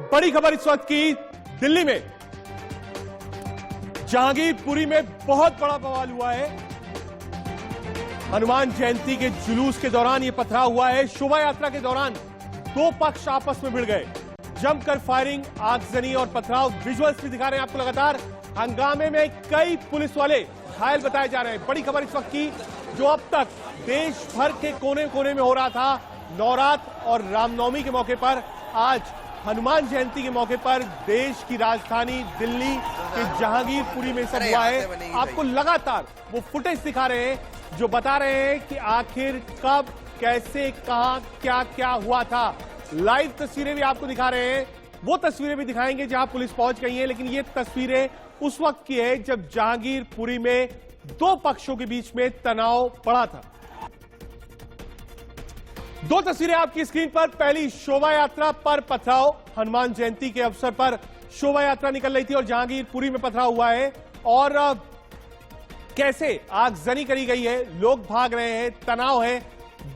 बड़ी खबर इस वक्त की दिल्ली में जहांगीरपुरी में बहुत बड़ा बवाल हुआ है। हनुमान जयंती के जुलूस के दौरान यह पथराव हुआ है। शोभा यात्रा के दौरान दो पक्ष आपस में भिड़ गए, जमकर फायरिंग, आगजनी और पथराव। विजुअल्स भी दिखा रहे हैं आपको लगातार। हंगामे में कई पुलिस वाले घायल बताए जा रहे हैं। बड़ी खबर इस वक्त की, जो अब तक देश भर के कोने कोने में हो रहा था, नवरात्र और रामनवमी के मौके पर आज हनुमान जयंती के मौके पर देश की राजधानी दिल्ली के जहांगीरपुरी में सब हुआ है। आपको लगातार वो फुटेज दिखा रहे हैं जो बता रहे हैं कि आखिर कब, कैसे, कहां, क्या क्या हुआ था। लाइव तस्वीरें भी आपको दिखा रहे हैं, वो तस्वीरें भी दिखाएंगे जहां पुलिस पहुंच गई है। लेकिन ये तस्वीरें उस वक्त की है जब जहांगीरपुरी में दो पक्षों के बीच में तनाव बढ़ा था। दो तस्वीरें आपकी स्क्रीन पर। पहली, शोभा यात्रा पर पथराव। हनुमान जयंती के अवसर पर शोभा यात्रा निकल रही थी और जहांगीरपुरी में पथराव हुआ है और कैसे आगजनी करी गई है, लोग भाग रहे हैं, तनाव है।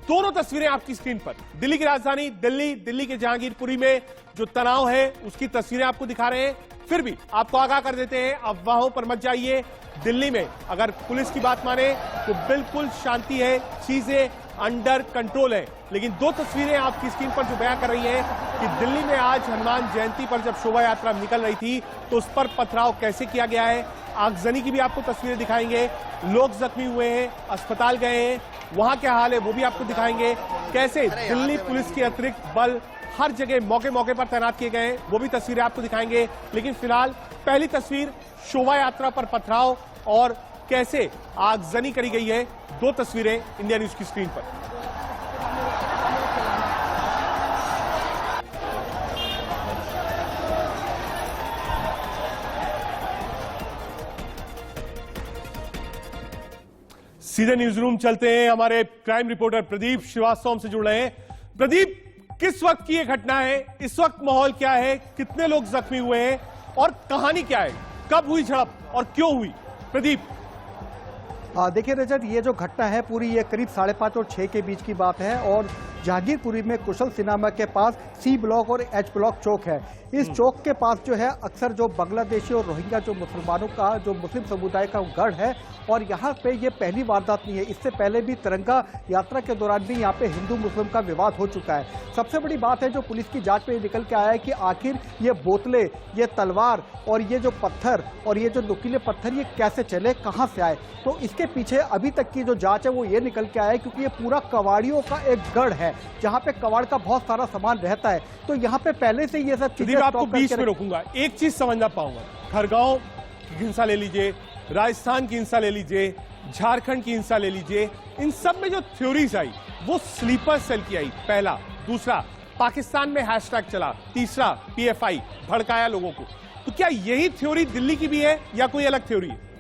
दोनों तस्वीरें आपकी स्क्रीन पर। दिल्ली की राजधानी दिल्ली के जहांगीरपुरी में जो तनाव है उसकी तस्वीरें आपको दिखा रहे हैं। फिर भी आपको आगाह कर देते हैं, अफवाहों पर मत जाइए। दिल्ली में अगर पुलिस की बात माने तो बिल्कुल शांति है, चीजें अंडर कंट्रोल है। लेकिन दो तस्वीरें आपकी स्क्रीन पर जो बयां कर रही है कि दिल्ली में आज हनुमान जयंती पर जब शोभा यात्रा निकल रही थी तो उस पर पथराव कैसे किया गया है। आगजनी की भी आपको तस्वीरें दिखाएंगे। लोग जख्मी हुए हैं, अस्पताल गए हैं, वहां क्या हाल है वो भी आपको दिखाएंगे। कैसे दिल्ली पुलिस के अतिरिक्त बल हर जगह मौके मौके पर तैनात किए गए हैं, वो भी तस्वीरें आपको दिखाएंगे। लेकिन फिलहाल पहली तस्वीर, शोभा यात्रा पर पथराव और कैसे आगजनी करी गई है। दो तस्वीरें इंडिया न्यूज की स्क्रीन पर। सीधे न्यूज रूम चलते हैं। हमारे क्राइम रिपोर्टर प्रदीप श्रीवास्तव हमसे जुड़ रहे हैं। प्रदीप, किस वक्त की यह घटना है? इस वक्त माहौल क्या है? कितने लोग जख्मी हुए हैं और कहानी क्या है? कब हुई झड़प और क्यों हुई? प्रदीप। देखिए रजत, ये जो घटना है पूरी ये करीब 5:30 और 6 के बीच की बात है और जहांगीरपुरी में कुशल सिनेमा के पास सी ब्लॉक और एच ब्लॉक चौक है। इस चौक के पास जो है अक्सर जो बांग्लादेशी और रोहिंग्या जो मुसलमानों का, जो मुस्लिम समुदाय का गढ़ है और यहाँ पे ये पहली वारदात नहीं है। इससे पहले भी तिरंगा यात्रा के दौरान भी यहाँ पे हिंदू मुस्लिम का विवाद हो चुका है। सबसे बड़ी बात है जो पुलिस की जांच में निकल के आया है कि आखिर ये बोतलें, ये तलवार और ये जो पत्थर और ये जो नुकीले पत्थर ये कैसे चले, कहाँ से आए। तो इसके पीछे अभी तक की जो जांच है वो ये निकल के आया है क्योंकि ये पूरा कबाड़ियों का एक गढ़ है जहाँ पे कबाड़ का बहुत सारा सामान रहता है। तो यहाँ पे पहले से ये सब चीजें आपको बीच में रोकूंगा, एक चीज समझना पाऊंगा। खरगांव की हिंसा ले लीजिए, राजस्थान की हिंसा ले लीजिए, झारखंड की हिंसा ले लीजिए, इन सब में जो थ्योरीज आई वो स्लीपर सेल की आई। पहला, दूसरा पाकिस्तान में हैशटैग चला, तीसरा पीएफआई भड़काया लोगों को। तो क्या यही थ्योरी दिल्ली की भी है या कोई अलग थ्योरी है?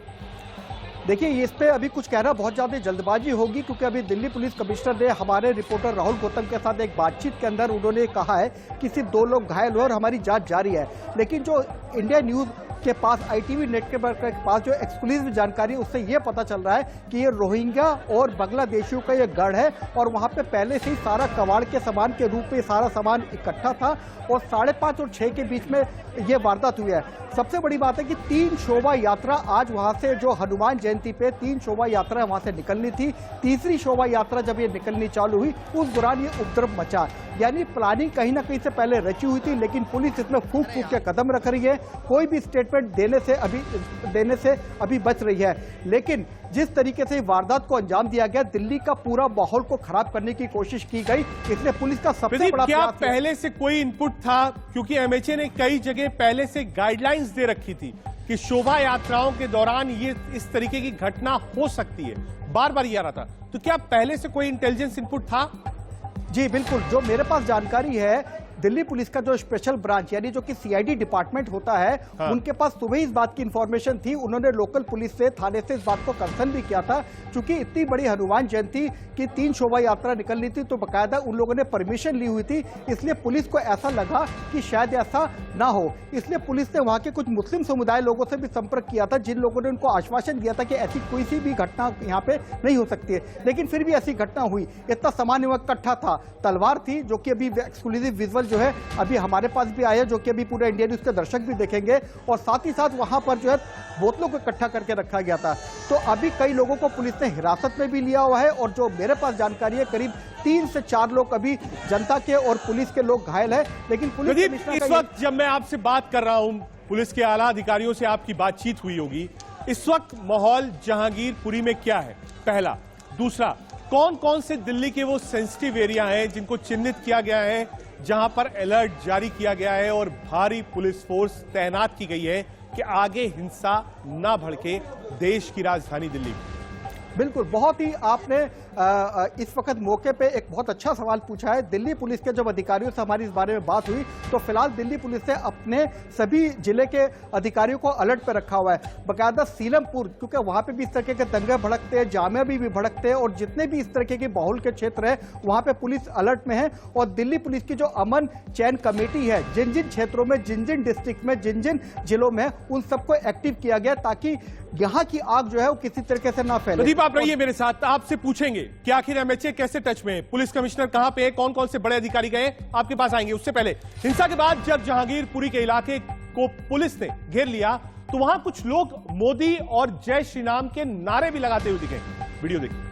देखिए, इस पे अभी कुछ कहना बहुत ज्यादा जल्दबाजी होगी क्योंकि अभी दिल्ली पुलिस कमिश्नर ने हमारे रिपोर्टर राहुल गौतम के साथ एक बातचीत के अंदर उन्होंने कहा है कि सिर्फ 2 लोग घायल हुए और हमारी जांच जारी है। लेकिन जो इंडिया न्यूज के पास, ITV नेट के पास जो एक्सक्लूसिव जानकारी, उससे यह पता चल रहा है कि ये रोहिंग्या और बांग्लादेशियों का ये गढ़ है और वहां पे पहले से ही सारा कबाड़ के सामान के रूप में सारा सामान इकट्ठा था और 5:30 और 6 के बीच में ये वारदात हुई है। सबसे बड़ी बात है कि 3 शोभा यात्रा आज वहां से, जो हनुमान जयंती पे 3 शोभा यात्रा वहां से निकलनी थी। तीसरी शोभा यात्रा जब ये निकलनी चालू हुई उस दौरान ये उपद्रव मचा। यानी प्लानिंग कहीं ना कहीं से पहले रची हुई थी, लेकिन पुलिस इसमें फूंक फूंक के कदम रख रही है। कोई भी स्टेटमेंट देने से अभी बच रही है। लेकिन जिस तरीके से वारदात को अंजाम दिया गया, दिल्ली का पूरा माहौल को खराब करने की कोशिश की गई, इसलिए पुलिस का सबसे बड़ा क्या पहले से कोई इनपुट था? क्योंकि MHA ने कई जगह पहले से गाइडलाइंस दे रखी थी कि शोभा यात्राओं के दौरान ये इस तरीके की घटना हो सकती है, बार बार ये आ रहा था। तो क्या पहले से कोई इंटेलिजेंस इनपुट था? जी बिल्कुल, जो मेरे पास जानकारी है, दिल्ली पुलिस का जो स्पेशल ब्रांच यानी जो कि CID डिपार्टमेंट होता है, उनके पास सुबह इस बात की इंफॉर्मेशन थी। उन्होंने लोकल पुलिस से, थाने से इस बात को कंसर्न भी किया था क्योंकि इतनी बड़ी हनुमान जयंती की 3 शोभा यात्रा निकलनी थी तो बाकायदा उन लोगों ने परमिशन ली हुई थी। इसलिए पुलिस को ऐसा लगा कि शायद ऐसा ना हो, इसलिए पुलिस ने वहां के कुछ मुस्लिम समुदाय लोगों से भी संपर्क किया था जिन लोगों ने उनको आश्वासन दिया था कि ऐसी कोई सी भी घटना यहाँ पे नहीं हो सकती है। लेकिन फिर भी ऐसी घटना हुई। इतना सामान इकट्ठा था, तलवार थी जो कि अभी एक्सक्लूसिव विजुअल जो है अभी हमारे पास भी आए हैं, जो कि अभी पूरे इंडिया न्यूज के दर्शक भी देखेंगे। और साथ ही साथ वहां पर जो है बोतलों को इकट्ठा करके रखा गया था। तो अभी कई लोगों को पुलिस ने हिरासत में भी लिया हुआ है, और जो मेरे पास जानकारी है करीब 3 से 4 लोग अभी जनता के और पुलिस के लोग घायल हैं। लेकिन पुलिस इस वक्त जब मैं आपसे बात कर रहा हूं, पुलिस के आला अधिकारियों से आपकी बातचीत हुई होगी, इस वक्त माहौल जहांगीरपुरी में क्या है, पहला। दूसरा, कौन कौन से दिल्ली के वो सेंसिटिव एरिया हैं जिनको चिन्हित किया गया है, जहां पर अलर्ट जारी किया गया है और भारी पुलिस फोर्स तैनात की गई है कि आगे हिंसा ना भड़के देश की राजधानी दिल्ली। बिल्कुल, बहुत ही आपने इस वक्त मौके पे एक बहुत अच्छा सवाल पूछा है। दिल्ली पुलिस के जब अधिकारियों से हमारी इस बारे में बात हुई तो फिलहाल दिल्ली पुलिस ने अपने सभी जिले के अधिकारियों को अलर्ट पे रखा हुआ है। बकायदा सीलमपुर, क्योंकि वहां पे भी इस तरह के दंगे भड़कते हैं, जामिया भी भड़कते हैं, और जितने भी इस तरह के बाहुल के क्षेत्र है वहां पे पुलिस अलर्ट में है। और दिल्ली पुलिस की जो अमन चयन कमेटी है, जिन जिन क्षेत्रों में, जिन जिन डिस्ट्रिक्ट में, जिन जिन जिलों में, उन सबको एक्टिव किया गया ताकि यहाँ की आग जो है वो किसी तरीके से ना फैले। प्रदीप, आप रहिए मेरे साथ, आपसे पूछेंगे कि आखिर एमएचए कैसे टच में है, पुलिस कमिश्नर कहां पे है, कौन कौन से बड़े अधिकारी गए, आपके पास आएंगे। उससे पहले, हिंसा के बाद जब जहांगीरपुरी के इलाके को पुलिस ने घेर लिया तो वहां कुछ लोग मोदी और जय श्री राम के नारे भी लगाते हुए दिखे। वीडियो देखिए।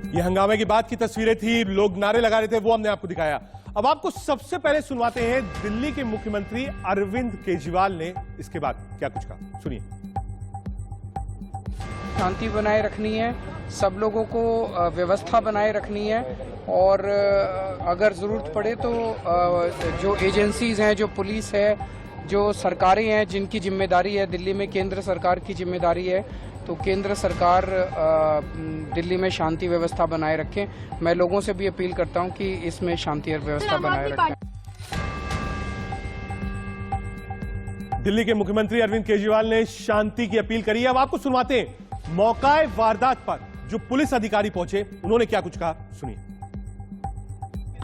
ये हंगामे की बात की तस्वीरें थी, लोग नारे लगा रहे थे, वो हमने आपको दिखाया। अब आपको सबसे पहले सुनवाते हैं दिल्ली के मुख्यमंत्री अरविंद केजरीवाल ने इसके बाद क्या कुछ कहा, सुनिए। शांति बनाए रखनी है, सब लोगों को व्यवस्था बनाए रखनी है, और अगर जरूरत पड़े तो जो एजेंसीज हैं, जो पुलिस है, जो सरकारें हैं जिनकी जिम्मेदारी है, दिल्ली में केंद्र सरकार की जिम्मेदारी है, तो केंद्र सरकार दिल्ली में शांति व्यवस्था बनाए रखें। मैं लोगों से भी अपील करता हूं कि इसमें शांति और व्यवस्था बनाए रखें। दिल्ली के मुख्यमंत्री अरविंद केजरीवाल ने शांति की अपील करी है। अब आपको सुनवाते हैं मौकाए वारदात पर जो पुलिस अधिकारी पहुंचे, उन्होंने क्या कुछ कहा, सुनिए।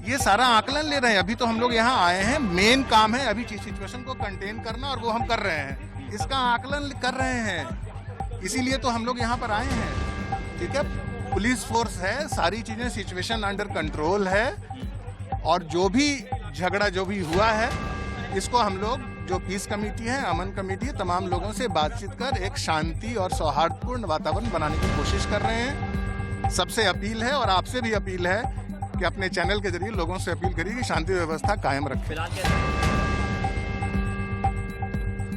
ये सारा आकलन ले रहे हैं। अभी तो हम लोग यहाँ आए हैं, मेन काम है अभी सिचुएशन को कंटेन करना, और वो हम कर रहे हैं। इसका आकलन कर रहे हैं, इसीलिए तो हम लोग यहाँ पर आए हैं। ठीक है, पुलिस फोर्स है, सारी चीजें, सिचुएशन अंडर कंट्रोल है, और जो भी झगड़ा जो भी हुआ है इसको हम लोग, जो पीस कमेटी है, अमन कमेटी है, तमाम लोगों से बातचीत कर एक शांति और सौहार्दपूर्ण वातावरण बनाने की कोशिश कर रहे हैं। सबसे अपील है और आपसे भी अपील है कि अपने चैनल के जरिए लोगों से अपील करिए कि शांति व्यवस्था कायम रखें।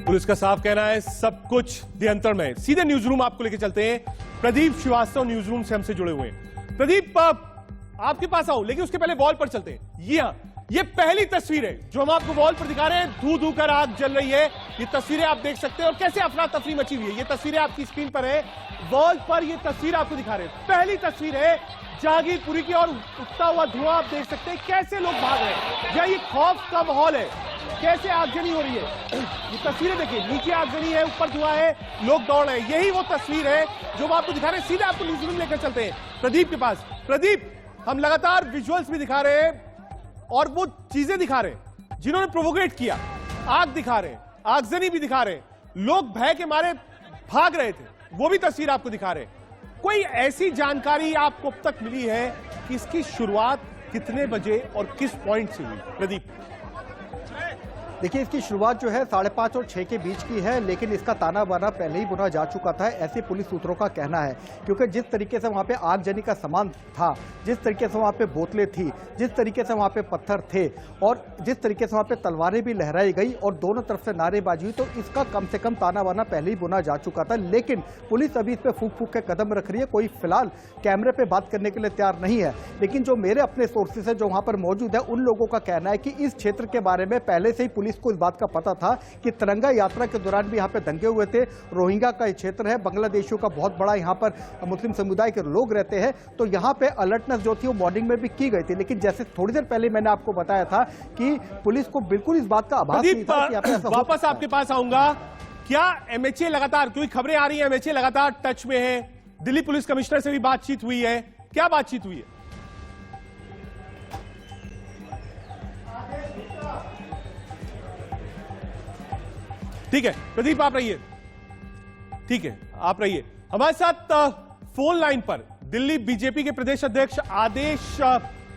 पुलिस का साफ कहना है सब कुछ नियंत्रण में। सीधे न्यूज रूम आपको लेके चलते हैं। प्रदीप श्रीवास्तव न्यूज रूम से हमसे जुड़े हुए हैं। प्रदीप, आपके पास आओ, लेकिन उसके पहले वॉल पर चलते हैं। ये पहली तस्वीर है जो हम आपको वॉल पर दिखा रहे हैं। धू धू कर आग जल रही है, ये तस्वीरें आप देख सकते हैं, और कैसे अफरा तफरी मची हुई है। ये तस्वीरें आपकी स्क्रीन पर है, वॉल पर ये तस्वीर आपको दिखा रहे हैं। पहली तस्वीर है जहांगीरपुरी की, और उठता हुआ धुआं आप देख सकते हैं, कैसे लोग भाग रहे हैं। या ये खौफ का माहौल है, कैसे आगजनी हो रही है। ये तस्वीरें देखिए, नीचे आगजनी है, ऊपर धुआं है, लोग दौड़ रहे हैं। यही वो तस्वीर है जो हम आपको दिखा रहे हैं। सीधे आपको न्यूज रूम लेकर चलते हैं प्रदीप के पास। प्रदीप, हम लगातार विजुअल्स भी दिखा रहे हैं और वो चीजें दिखा रहे हैं जिन्होंने प्रोवोकेट किया। आग दिखा रहे हैं, आगजनी भी दिखा रहे हैं, लोग भय के मारे भाग रहे थे, वो भी तस्वीर आपको दिखा रहे हैं। कोई ऐसी जानकारी आपको अब तक मिली है कि इसकी शुरुआत कितने बजे और किस पॉइंट से हुई? प्रदीप, देखिए, इसकी शुरुआत जो है 5:30 और 6 के बीच की है, लेकिन इसका ताना बाना पहले ही बुना जा चुका था, ऐसे पुलिस सूत्रों का कहना है। क्योंकि जिस तरीके से वहां पे आगजनी का सामान था, जिस तरीके से वहां पे बोतलें थी, जिस तरीके से वहां पे पत्थर थे, और जिस तरीके से वहां पे तलवारें भी लहराई गई और दोनों तरफ से नारेबाजी हुई, तो इसका कम से कम ताना बाना पहले ही बुना जा चुका था। लेकिन पुलिस अभी इस पर फूक फूक के कदम रख रही है। कोई फिलहाल कैमरे पर बात करने के लिए तैयार नहीं है, लेकिन जो मेरे अपने सोर्सेस है जो वहां पर मौजूद है, उन लोगों का कहना है कि इस क्षेत्र के बारे में पहले से ही पुलिस इसको इस बात का पता था कि तिरंगा यात्रा के दौरान भी यहाँ पे दंगे हुए थे। रोहिंग्या का क्षेत्र है, बांग्लादेशियों का बहुत बड़ा यहाँ पर मुस्लिम समुदाय के लोग रहते हैं, तो यहाँ पे अलर्टनेस जो थी वो मॉर्निंग में भी की गई थी। लेकिन जैसे थोड़ी देर पहले मैंने आपको बताया था कि पुलिस को बिल्कुल इस बात का आभास नहीं था कि यहाँ पे ऐसा हो वापस सकता है। आपके पास आऊंगा। क्या एमएचए लगातार, क्योंकि खबरें आ रही हैं एमएचए लगातार टच में है, दिल्ली पुलिस कमिश्नर से भी बातचीत हुई है, क्या बातचीत हुई है? ठीक है प्रदीप आप रहिए, ठीक है आप रहिए हमारे साथ। फोन लाइन पर दिल्ली बीजेपी के प्रदेश अध्यक्ष आदेश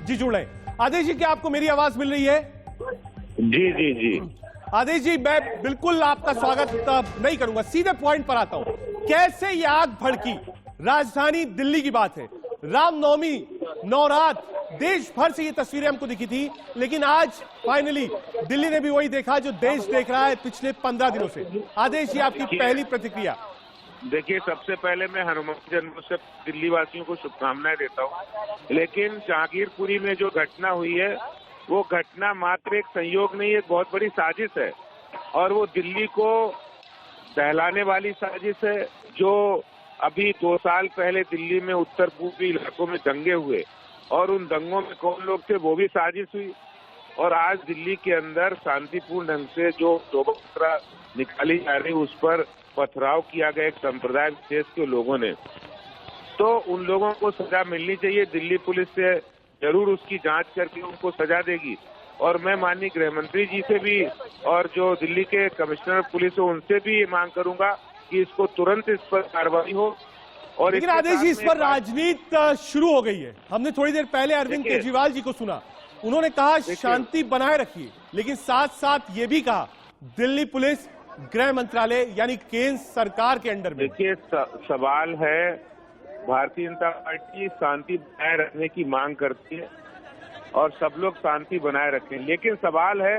जी जुड़े। आदेश जी क्या आपको मेरी आवाज मिल रही है? जी जी जी आदेश जी मैं बिल्कुल आपका स्वागत नहीं करूंगा, सीधे पॉइंट पर आता हूं। कैसे ये आग भड़की? राजधानी दिल्ली की बात है, रामनवमी नवरात, देश भर से ये तस्वीरें हमको दिखी थी, लेकिन आज फाइनली दिल्ली ने भी वही देखा जो देश देख रहा है पिछले 15 दिनों से। आदेश जी आपकी पहली प्रतिक्रिया। देखिए, सबसे पहले मैं हनुमान जन्मोत्सव दिल्ली वासियों को शुभकामनाएं देता हूं, लेकिन जहांगीरपुरी में जो घटना हुई है वो घटना मात्र एक संयोग नहीं, एक बहुत बड़ी साजिश है, और वो दिल्ली को दहलाने वाली साजिश है। जो अभी 2 साल पहले दिल्ली में उत्तर पूर्वी इलाकों में दंगे हुए और उन दंगों में कौन लोग थे वो भी साजिश हुई, और आज दिल्ली के अंदर शांतिपूर्ण ढंग से जो शोभा यात्रा निकाली जा रही उस पर पथराव किया गया एक संप्रदाय विशेष के लोगों ने, तो उन लोगों को सजा मिलनी चाहिए। दिल्ली पुलिस से जरूर उसकी जांच करके उनको सजा देगी, और मैं माननीय गृह मंत्री जी से भी और जो दिल्ली के कमिश्नर पुलिस हो उनसे भी मांग करूंगा कि इसको तुरंत इस पर कार्रवाई हो। और लेकिन आदेश जी इस पर राजनीति शुरू हो गई है। हमने थोड़ी देर पहले अरविंद केजरीवाल जी को सुना, उन्होंने कहा शांति बनाए रखिए, लेकिन साथ साथ ये भी कहा दिल्ली पुलिस गृह मंत्रालय यानी केंद्र सरकार के अंडर में। देखिए, सवाल है, भारतीय जनता पार्टी शांति बनाए रखने की मांग करती है और सब लोग शांति बनाए रखें, लेकिन सवाल है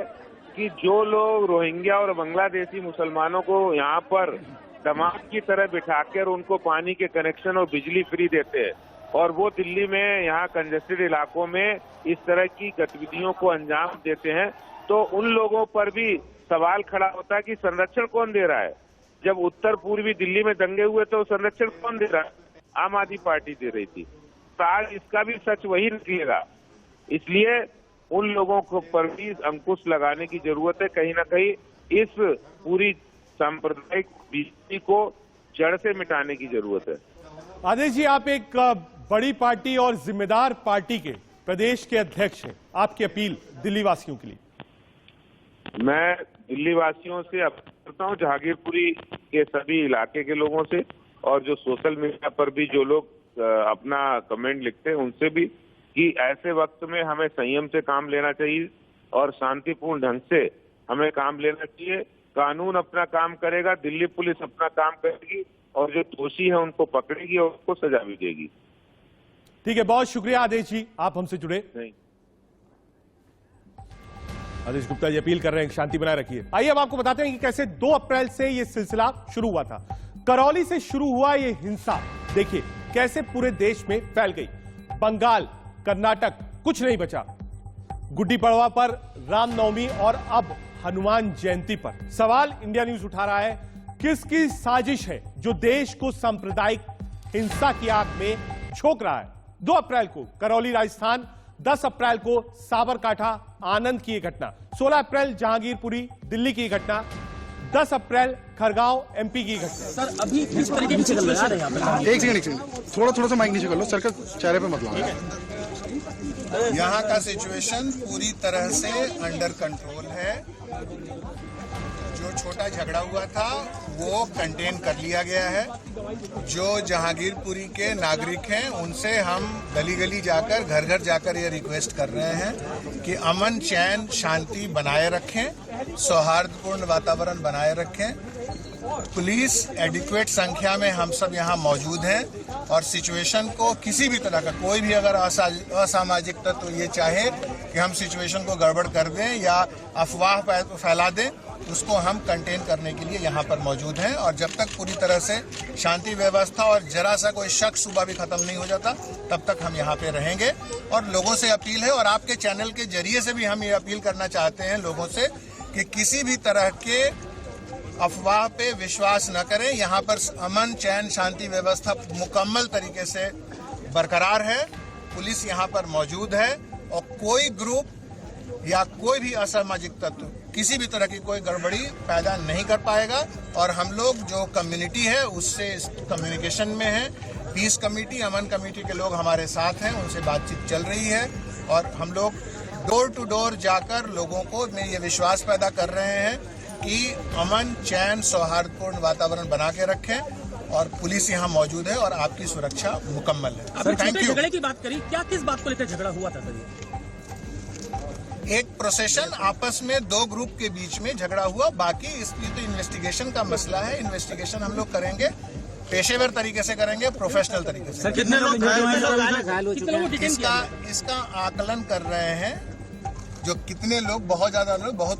कि जो लोग रोहिंग्या और बांग्लादेशी मुसलमानों को यहाँ पर दमाद की तरह बिठाकर उनको पानी के कनेक्शन और बिजली फ्री देते हैं, और वो दिल्ली में यहाँ कंजेस्टेड इलाकों में इस तरह की गतिविधियों को अंजाम देते हैं, तो उन लोगों पर भी सवाल खड़ा होता है कि संरक्षण कौन दे रहा है। जब उत्तर पूर्वी दिल्ली में दंगे हुए तो संरक्षण कौन दे रहा है? आम आदमी पार्टी दे रही थी। तो आज इसका भी सच वही निकलेगा, इसलिए उन लोगों को पर भी अंकुश लगाने की जरूरत है। कहीं ना कहीं इस पूरी सांप्रदायिक बीजेपी को जड़ से मिटाने की जरूरत है। आदेश जी आप एक बड़ी पार्टी और जिम्मेदार पार्टी के प्रदेश के अध्यक्ष हैं, आपकी अपील दिल्ली वासियों के लिए? मैं दिल्ली वासियों से अपील करता हूं, जहांगीरपुरी के सभी इलाके के लोगों से, और जो सोशल मीडिया पर भी जो लोग अपना कमेंट लिखते हैं उनसे भी, कि ऐसे वक्त में हमें संयम से काम लेना चाहिए और शांतिपूर्ण ढंग से हमें काम लेना चाहिए। कानून अपना काम करेगा, दिल्ली पुलिस अपना काम करेगी, और जो दोषी है उनको पकड़ेगी और उनको सजा भी देगी। ठीक है, बहुत शुक्रिया आदेश जी, आप हमसे जुड़े। नहीं, आदेश गुप्ता जी अपील कर रहे हैं शांति बनाए रखिए। आइए अब आपको बताते हैं कि कैसे 2 अप्रैल से यह सिलसिला शुरू हुआ था। करौली से शुरू हुआ ये हिंसा, देखिए कैसे पूरे देश में फैल गई। बंगाल, कर्नाटक, कुछ नहीं बचा। गुड्डी पड़वा पर, रामनवमी और अब हनुमान जयंती पर सवाल इंडिया न्यूज उठा रहा है, किसकी साजिश है जो देश को सांप्रदायिक हिंसा की आग में झोंक रहा है। 2 अप्रैल को करौली राजस्थान, 10 अप्रैल को साबरकांठा आनंद की घटना, 16 अप्रैल जहांगीरपुरी दिल्ली की घटना, 10 अप्रैल खरगांव एमपी की घटना। सर अभी किस तरीके की चल रहा है यहाँ पे? एक सेकंड थोड़ा सा माइक नीचे कर लो सर, का चेहरे पे मत लगाओ। यहाँ का सिचुएशन पूरी तरह से अंडर कंट्रोल है। जो छोटा झगड़ा हुआ था वो कंटेन कर लिया गया है। जो जहांगीरपुरी के नागरिक हैं उनसे हम गली गली जाकर, घर घर जाकर ये रिक्वेस्ट कर रहे हैं कि अमन चैन शांति बनाए रखें, सौहार्दपूर्ण वातावरण बनाए रखें। पुलिस एडिक्वेट संख्या में हम सब यहाँ मौजूद हैं, और सिचुएशन को किसी भी तरह का कोई भी अगर असामाजिक तत्व ये चाहे कि हम सिचुएशन को गड़बड़ कर दें या अफवाह फैला दें, उसको हम कंटेन करने के लिए यहाँ पर मौजूद हैं। और जब तक पूरी तरह से शांति व्यवस्था और जरा सा कोई शक सुबह भी खत्म नहीं हो जाता, तब तक हम यहाँ पे रहेंगे। और लोगों से अपील है, और आपके चैनल के जरिए से भी हम ये अपील करना चाहते हैं लोगों से, कि किसी भी तरह के अफवाह पे विश्वास न करें। यहाँ पर अमन, चैन, शांति व्यवस्था मुकम्मल तरीके से बरकरार है। पुलिस यहाँ पर मौजूद है और कोई ग्रुप या कोई भी असामाजिक तत्व किसी भी तरह की कोई गड़बड़ी पैदा नहीं कर पाएगा। और हम लोग जो कम्युनिटी है उससे कम्युनिकेशन में है। पीस कमेटी, अमन कमेटी के लोग हमारे साथ हैं, उनसे बातचीत चल रही है और हम लोग डोर टू डोर जाकर लोगों को में ये विश्वास पैदा कर रहे हैं कि अमन, चैन, सौहार्दपूर्ण वातावरण बना के रखें। और पुलिस यहाँ मौजूद है और आपकी सुरक्षा मुकम्मल है। Thank you. झगड़े की बात करी, क्या किस बात को लेकर झगड़ा हुआ था सर? एक प्रोसेशन आपस में दो ग्रुप के बीच में झगड़ा हुआ। बाकी इसकी तो इन्वेस्टिगेशन का मसला है। इन्वेस्टिगेशन हम लोग करेंगे, पेशेवर तरीके से करेंगे, प्रोफेशनल तरीके से। कितने लोग घायल हो चुके हैं? इसका आकलन कर रहे हैं। जो कितने लोग, बहुत ज्यादा लोग, बहुत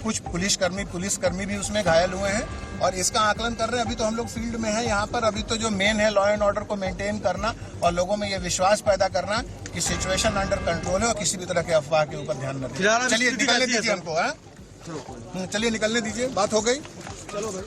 कुछ पुलिसकर्मी भी उसमें घायल हुए हैं और इसका आकलन कर रहे हैं। अभी तो हम लोग फील्ड में हैं यहाँ पर। अभी तो जो मेन है लॉ एंड ऑर्डर को मेंटेन करना और लोगों में ये विश्वास पैदा करना कि सिचुएशन अंडर कंट्रोल है और किसी भी तरह के अफवाह के ऊपर ध्यान न दें। चलिए निकलने दीजिए हमको। चलिए निकलने दीजिए, बात हो गई। चलो भाई।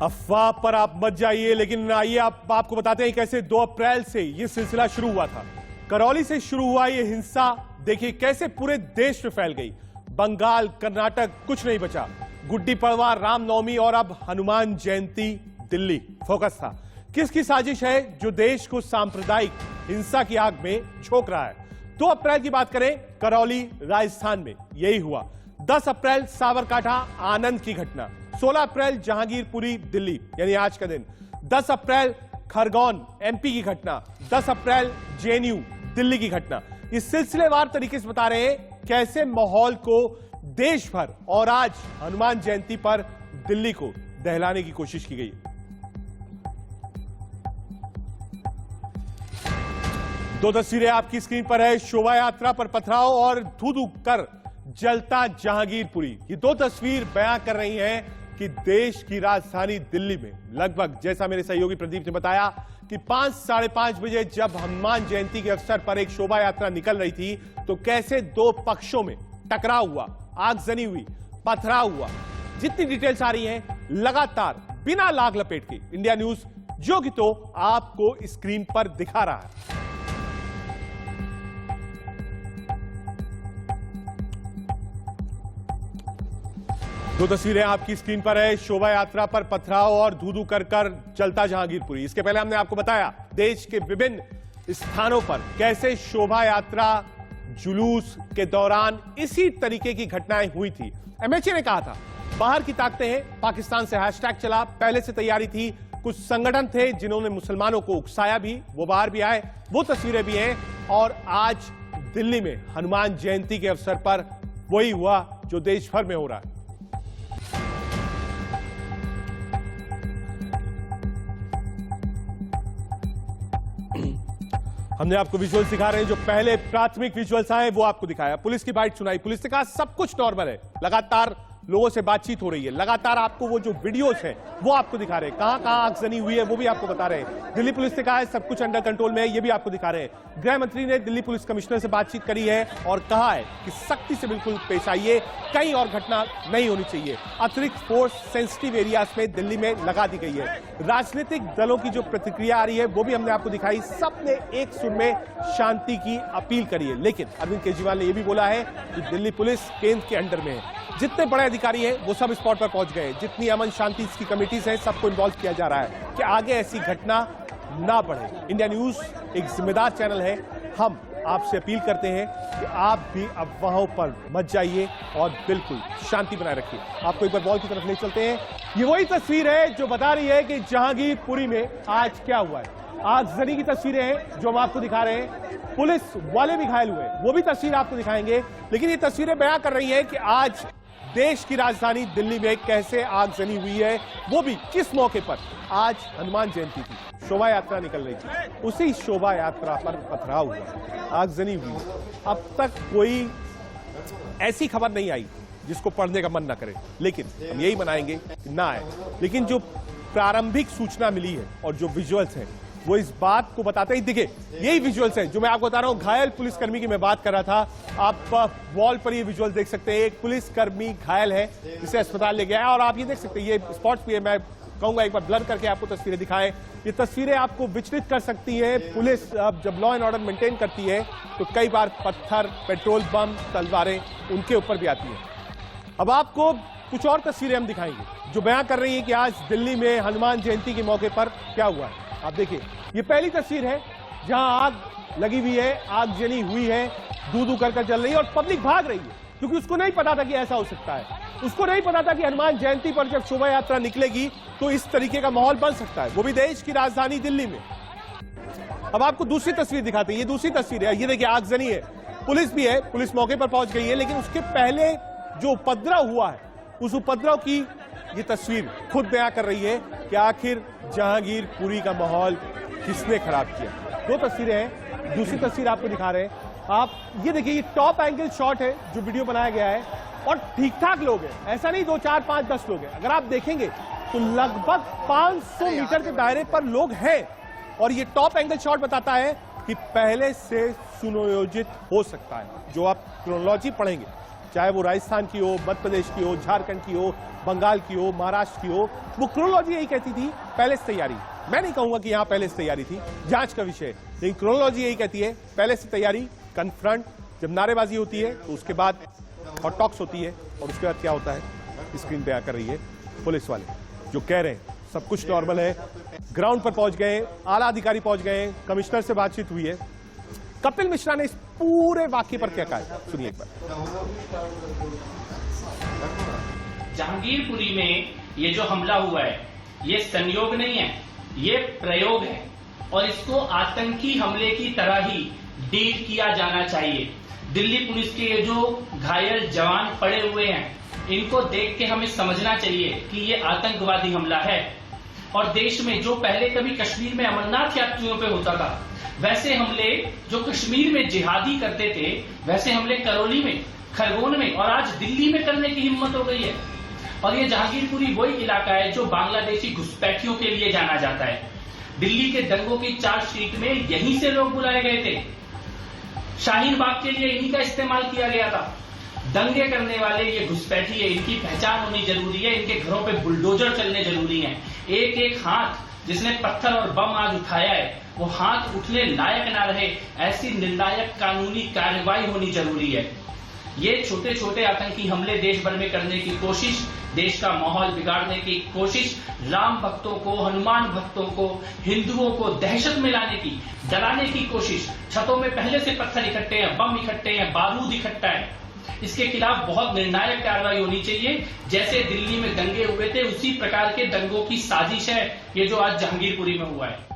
अफवाह पर आप मत जाइए, लेकिन आइए आपको बताते हैं कैसे 2 अप्रैल से ये सिलसिला शुरू हुआ था। करौली से शुरू हुआ ये हिंसा देखिए कैसे पूरे देश में फैल गई। बंगाल, कर्नाटक, कुछ नहीं बचा। गुड्डी पड़वा, रामनवमी और अब हनुमान जयंती दिल्ली फोकस था। किसकी साजिश है जो देश को सांप्रदायिक हिंसा की आग में झोंक रहा है? 2 अप्रैल की बात करें, करौली राजस्थान में यही हुआ। 10 अप्रैल साबरकांठा आनंद की घटना। 16 अप्रैल जहांगीरपुरी दिल्ली यानी आज का दिन। 10 अप्रैल खरगोन एमपी की घटना। 10 अप्रैल जेएनयू दिल्ली की घटना। इस सिलसिलेवार तरीके से बता रहे हैं कैसे माहौल को देश भर और आज हनुमान जयंती पर दिल्ली को दहलाने की कोशिश की गई। 2 तस्वीरें आपकी स्क्रीन पर है। शोभा यात्रा पर पथराव और धू-धू कर जलता जहांगीरपुरी। ये 2 तस्वीर बयां कर रही हैं कि देश की राजधानी दिल्ली में लगभग, जैसा मेरे सहयोगी प्रदीप ने बताया, कि 5, साढ़े 5 बजे जब हनुमान जयंती के अवसर पर एक शोभा यात्रा निकल रही थी तो कैसे 2 पक्षों में टकराव हुआ, आगजनी हुई, पथराव हुआ। जितनी डिटेल्स आ रही हैं लगातार बिना लाग लपेट के इंडिया न्यूज जो कि तो आपको स्क्रीन पर दिखा रहा है। दो तस्वीरें आपकी स्क्रीन पर है। शोभा यात्रा पर पथराव और धू-धू कर चलता जहांगीरपुरी। इसके पहले हमने आपको बताया देश के विभिन्न स्थानों पर कैसे शोभा यात्रा जुलूस के दौरान इसी तरीके की घटनाएं हुई थी। एमएचए ने कहा था बाहर की ताकतें हैं, पाकिस्तान से हैशटैग चला, पहले से तैयारी थी। कुछ संगठन थे जिन्होंने मुसलमानों को उकसाया भी, वो बाहर भी आए, वो तस्वीरें भी हैं। और आज दिल्ली में हनुमान जयंती के अवसर पर वही हुआ जो देश भर में हो रहा है। हमने आपको विजुअल्स दिखा रहे हैं। जो पहले प्राथमिक विजुअल्स आए वो आपको दिखाया। पुलिस की बाइट सुनाई। पुलिस ने कहा सब कुछ नॉर्मल है। लगातार लोगों से बातचीत हो रही है। लगातार आपको वो जो वीडियोस हैं वो आपको दिखा रहे हैं। कहां कहां आगजनी हुई है वो भी आपको बता रहे हैं। दिल्ली पुलिस ने कहा है सब कुछ अंडर कंट्रोल में है, ये भी आपको दिखा रहे हैं। गृह मंत्री ने दिल्ली पुलिस कमिश्नर से बातचीत करी है और कहा है कि सख्ती से बिल्कुल पेश आइए, कहीं और घटना नहीं होनी चाहिए। अतिरिक्त फोर्स सेंसिटिव एरियाज में दिल्ली में लगा दी गई है। राजनीतिक दलों की जो प्रतिक्रिया आ रही है वो भी हमने आपको दिखाई। सबने एक सुर में शांति की अपील करी है। लेकिन अरविंद केजरीवाल ने यह भी बोला है कि दिल्ली पुलिस केंद्र के अंडर में है। जितने बड़े अधिकारी हैं वो सब स्पॉट पर पहुंच गए। जितनी अमन शांति की कमिटीज हैं सबको इन्वॉल्व किया जा रहा है कि आगे ऐसी घटना ना बढ़े। इंडिया न्यूज एक जिम्मेदार चैनल है। हम आपसे अपील करते हैं कि आप भी अफवाहों पर मत जाइए और बिल्कुल शांति बनाए रखिए। आपको एक बार बॉल की तरफ ले चलते हैं। ये वही तस्वीर है जो बता रही है कि जहांगीरपुरी में आज क्या हुआ है। आगजनी की तस्वीरें हैं जो हम आपको दिखा रहे हैं। पुलिस वाले भी घायल हुए, वो भी तस्वीर आपको दिखाएंगे। लेकिन ये तस्वीरें बयां कर रही हैं कि आज देश की राजधानी दिल्ली में कैसे आगजनी हुई है, वो भी किस मौके पर। आज हनुमान जयंती थी, शोभा यात्रा निकल रही थी, उसी शोभा यात्रा पर पथराव हुआ, आगजनी हुई। अब तक कोई ऐसी खबर नहीं आई जिसको पढ़ने का मन ना करे, लेकिन हम यही मनाएंगे कि ना आए। लेकिन जो प्रारंभिक सूचना मिली है और जो विजुअल्स हैं वो इस बात को बताते हैं। देखिए यही विजुअल्स हैं जो मैं आपको बता रहा हूं, घायल पुलिसकर्मी की मैं बात कर रहा था। आप वॉल पर ये विजुअल देख सकते हैं, एक पुलिसकर्मी घायल है जिसे अस्पताल ले गया है और आप ये देख सकते हैं, ये स्पॉट्स भी है। मैं कहूंगा एक बार ब्लर करके आपको तस्वीरें दिखाएं। ये तस्वीरें आपको विचलित कर सकती है। पुलिस जब लॉ एंड ऑर्डर मेंटेन करती है तो कई बार पत्थर, पेट्रोल बम, तलवारें उनके ऊपर भी आती हैं। अब आपको कुछ और तस्वीरें हम दिखाएंगे जो बयां कर रही है कि आज दिल्ली में हनुमान जयंती के मौके पर क्या हुआ है। आप देखिए, ये पहली तस्वीर है जहां आग लगी हुई है, आगजनी हुई है, दूध कर जल रही है और पब्लिक भाग रही है क्योंकि उसको नहीं पता था कि ऐसा हो सकता है। उसको नहीं पता था कि हनुमान जयंती पर जब शोभा यात्रा निकलेगी तो इस तरीके का माहौल बन सकता है, वो भी देश की राजधानी दिल्ली में। अब आपको दूसरी तस्वीर दिखाते हैं। ये दूसरी तस्वीर है, ये देखिए आगजनी है, पुलिस भी है, पुलिस मौके पर पहुंच गई है, लेकिन उसके पहले जो उपद्रव हुआ है उस उपद्रव की ये तस्वीर खुद बयां कर रही है कि आखिर जहांगीरपुरी का माहौल किसने खराब किया। दो तस्वीरें हैं, दूसरी तस्वीर आपको दिखा रहे हैं। आप ये देखिए, ये टॉप एंगल शॉट है जो वीडियो बनाया गया है और ठीक ठाक लोग हैं, ऐसा नहीं 2, 4, 5, 10 लोग हैं। अगर आप देखेंगे तो लगभग 500 मीटर के दायरे पर लोग हैं और ये टॉप एंगल शॉट बताता है कि पहले से सुनियोजित हो सकता है। जो आप क्रोनोलॉजी पढ़ेंगे, चाहे वो राजस्थान की हो, मध्य प्रदेश की हो, झारखंड की हो, बंगाल की हो, महाराष्ट्र की हो, वो क्रोनोलॉजी यही कहती थी पहले से तैयारी। मैं नहीं कहूंगा कि यहां पहले से तैयारी थी, जांच का विषय, लेकिन क्रोनोलॉजी यही कहती है पहले से तैयारी, कन्फ्रंट, जब नारेबाजी होती है तो उसके बाद हॉट टॉक्स होती है और उसके बाद क्या होता है स्क्रीन पे आकर रही है पुलिस वाले जो कह रहे हैं सब कुछ नॉर्मल है। ग्राउंड पर पहुंच गए, आला अधिकारी पहुंच गए, कमिश्नर से बातचीत हुई है। कपिल मिश्रा ने इस पूरे वाक्य पर क्या कहा, सुनिए एक बार। जहांगीरपुरी में ये जो हमला हुआ है ये संयोग नहीं है, ये प्रयोग है और इसको आतंकी हमले की तरह ही डील किया जाना चाहिए। दिल्ली पुलिस के ये जो घायल जवान पड़े हुए हैं इनको देख के हमें समझना चाहिए कि ये आतंकवादी हमला है। और देश में जो पहले कभी कश्मीर में अमरनाथ यात्रियों पे होता था, वैसे हमले जो कश्मीर में जिहादी करते थे, वैसे हमले करौली में, खरगोन में और आज दिल्ली में करने की हिम्मत हो गई है। और ये जहांगीरपुरी वही इलाका है जो बांग्लादेशी घुसपैठियों के लिए जाना जाता है। दिल्ली के दंगों की चार्जशीट में यहीं से लोग बुलाए गए थे, शाहीन बाग के लिए इन्हीं का इस्तेमाल किया गया था। दंगे करने वाले ये घुसपैठी है, इनकी पहचान होनी जरूरी है, इनके घरों पे बुलडोजर चलने जरूरी है। एक एक हाथ जिसने पत्थर और बम आज उठाया है वो हाथ उठने लायक ना रहे, ऐसी निर्णायक कानूनी कार्रवाई होनी जरूरी है। ये छोटे छोटे आतंकी हमले देश भर में करने की कोशिश, देश का माहौल बिगाड़ने की कोशिश, राम भक्तों को, हनुमान भक्तों को, हिंदुओं को दहशत में लाने की, डराने की कोशिश। छतों में पहले से पत्थर इकट्ठे हैं, बम इकट्ठे हैं, बारूद इकट्ठा है। इसके खिलाफ बहुत निर्णायक कार्रवाई होनी चाहिए। जैसे दिल्ली में दंगे हुए थे उसी प्रकार के दंगों की साजिश है ये जो आज जहांगीरपुरी में हुआ है।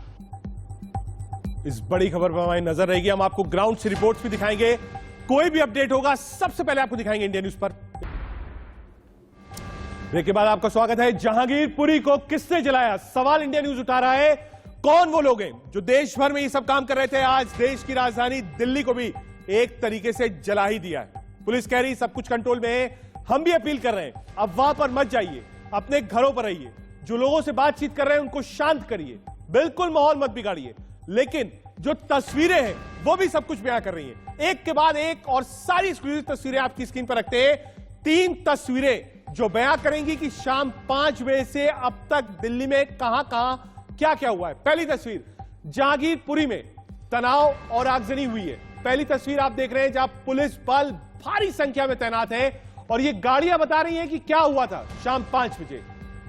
इस बड़ी खबर पर हमारी नजर रहेगी, हम आपको ग्राउंड से रिपोर्ट्स भी दिखाएंगे। कोई भी अपडेट होगा सबसे पहले आपको दिखाएंगे इंडिया न्यूज पर। ब्रेक के बाद आपका स्वागत है। जहांगीरपुरी को किसने जलाया, सवाल इंडिया न्यूज उठा रहा है। कौन वो लोग हैं जो देश भर में ये सब काम कर रहे थे, आज देश की राजधानी दिल्ली को भी एक तरीके से जला ही दिया है। पुलिस कह रही सब कुछ कंट्रोल में है, हम भी अपील कर रहे हैं अफवाह पर मत जाइए, अपने घरों पर रहिए, जो लोगों से बातचीत कर रहे हैं उनको शांत करिए, बिल्कुल माहौल मत बिगाड़िए। लेकिन जो तस्वीरें हैं वो भी सब कुछ बयां कर रही हैं, एक के बाद एक, और सारी एक्सक्लूसिव तस्वीरें आपकी स्क्रीन पर रखते हैं। 3 तस्वीरें जो बयां करेंगी कि शाम 5 बजे से अब तक दिल्ली में कहां कहां क्या क्या हुआ है। पहली तस्वीर, जहांगीरपुरी में तनाव और आगजनी हुई है। पहली तस्वीर आप देख रहे हैं जहां पुलिस बल भारी संख्या में तैनात है और ये गाड़ियां बता रही हैं कि क्या हुआ था शाम 5 बजे।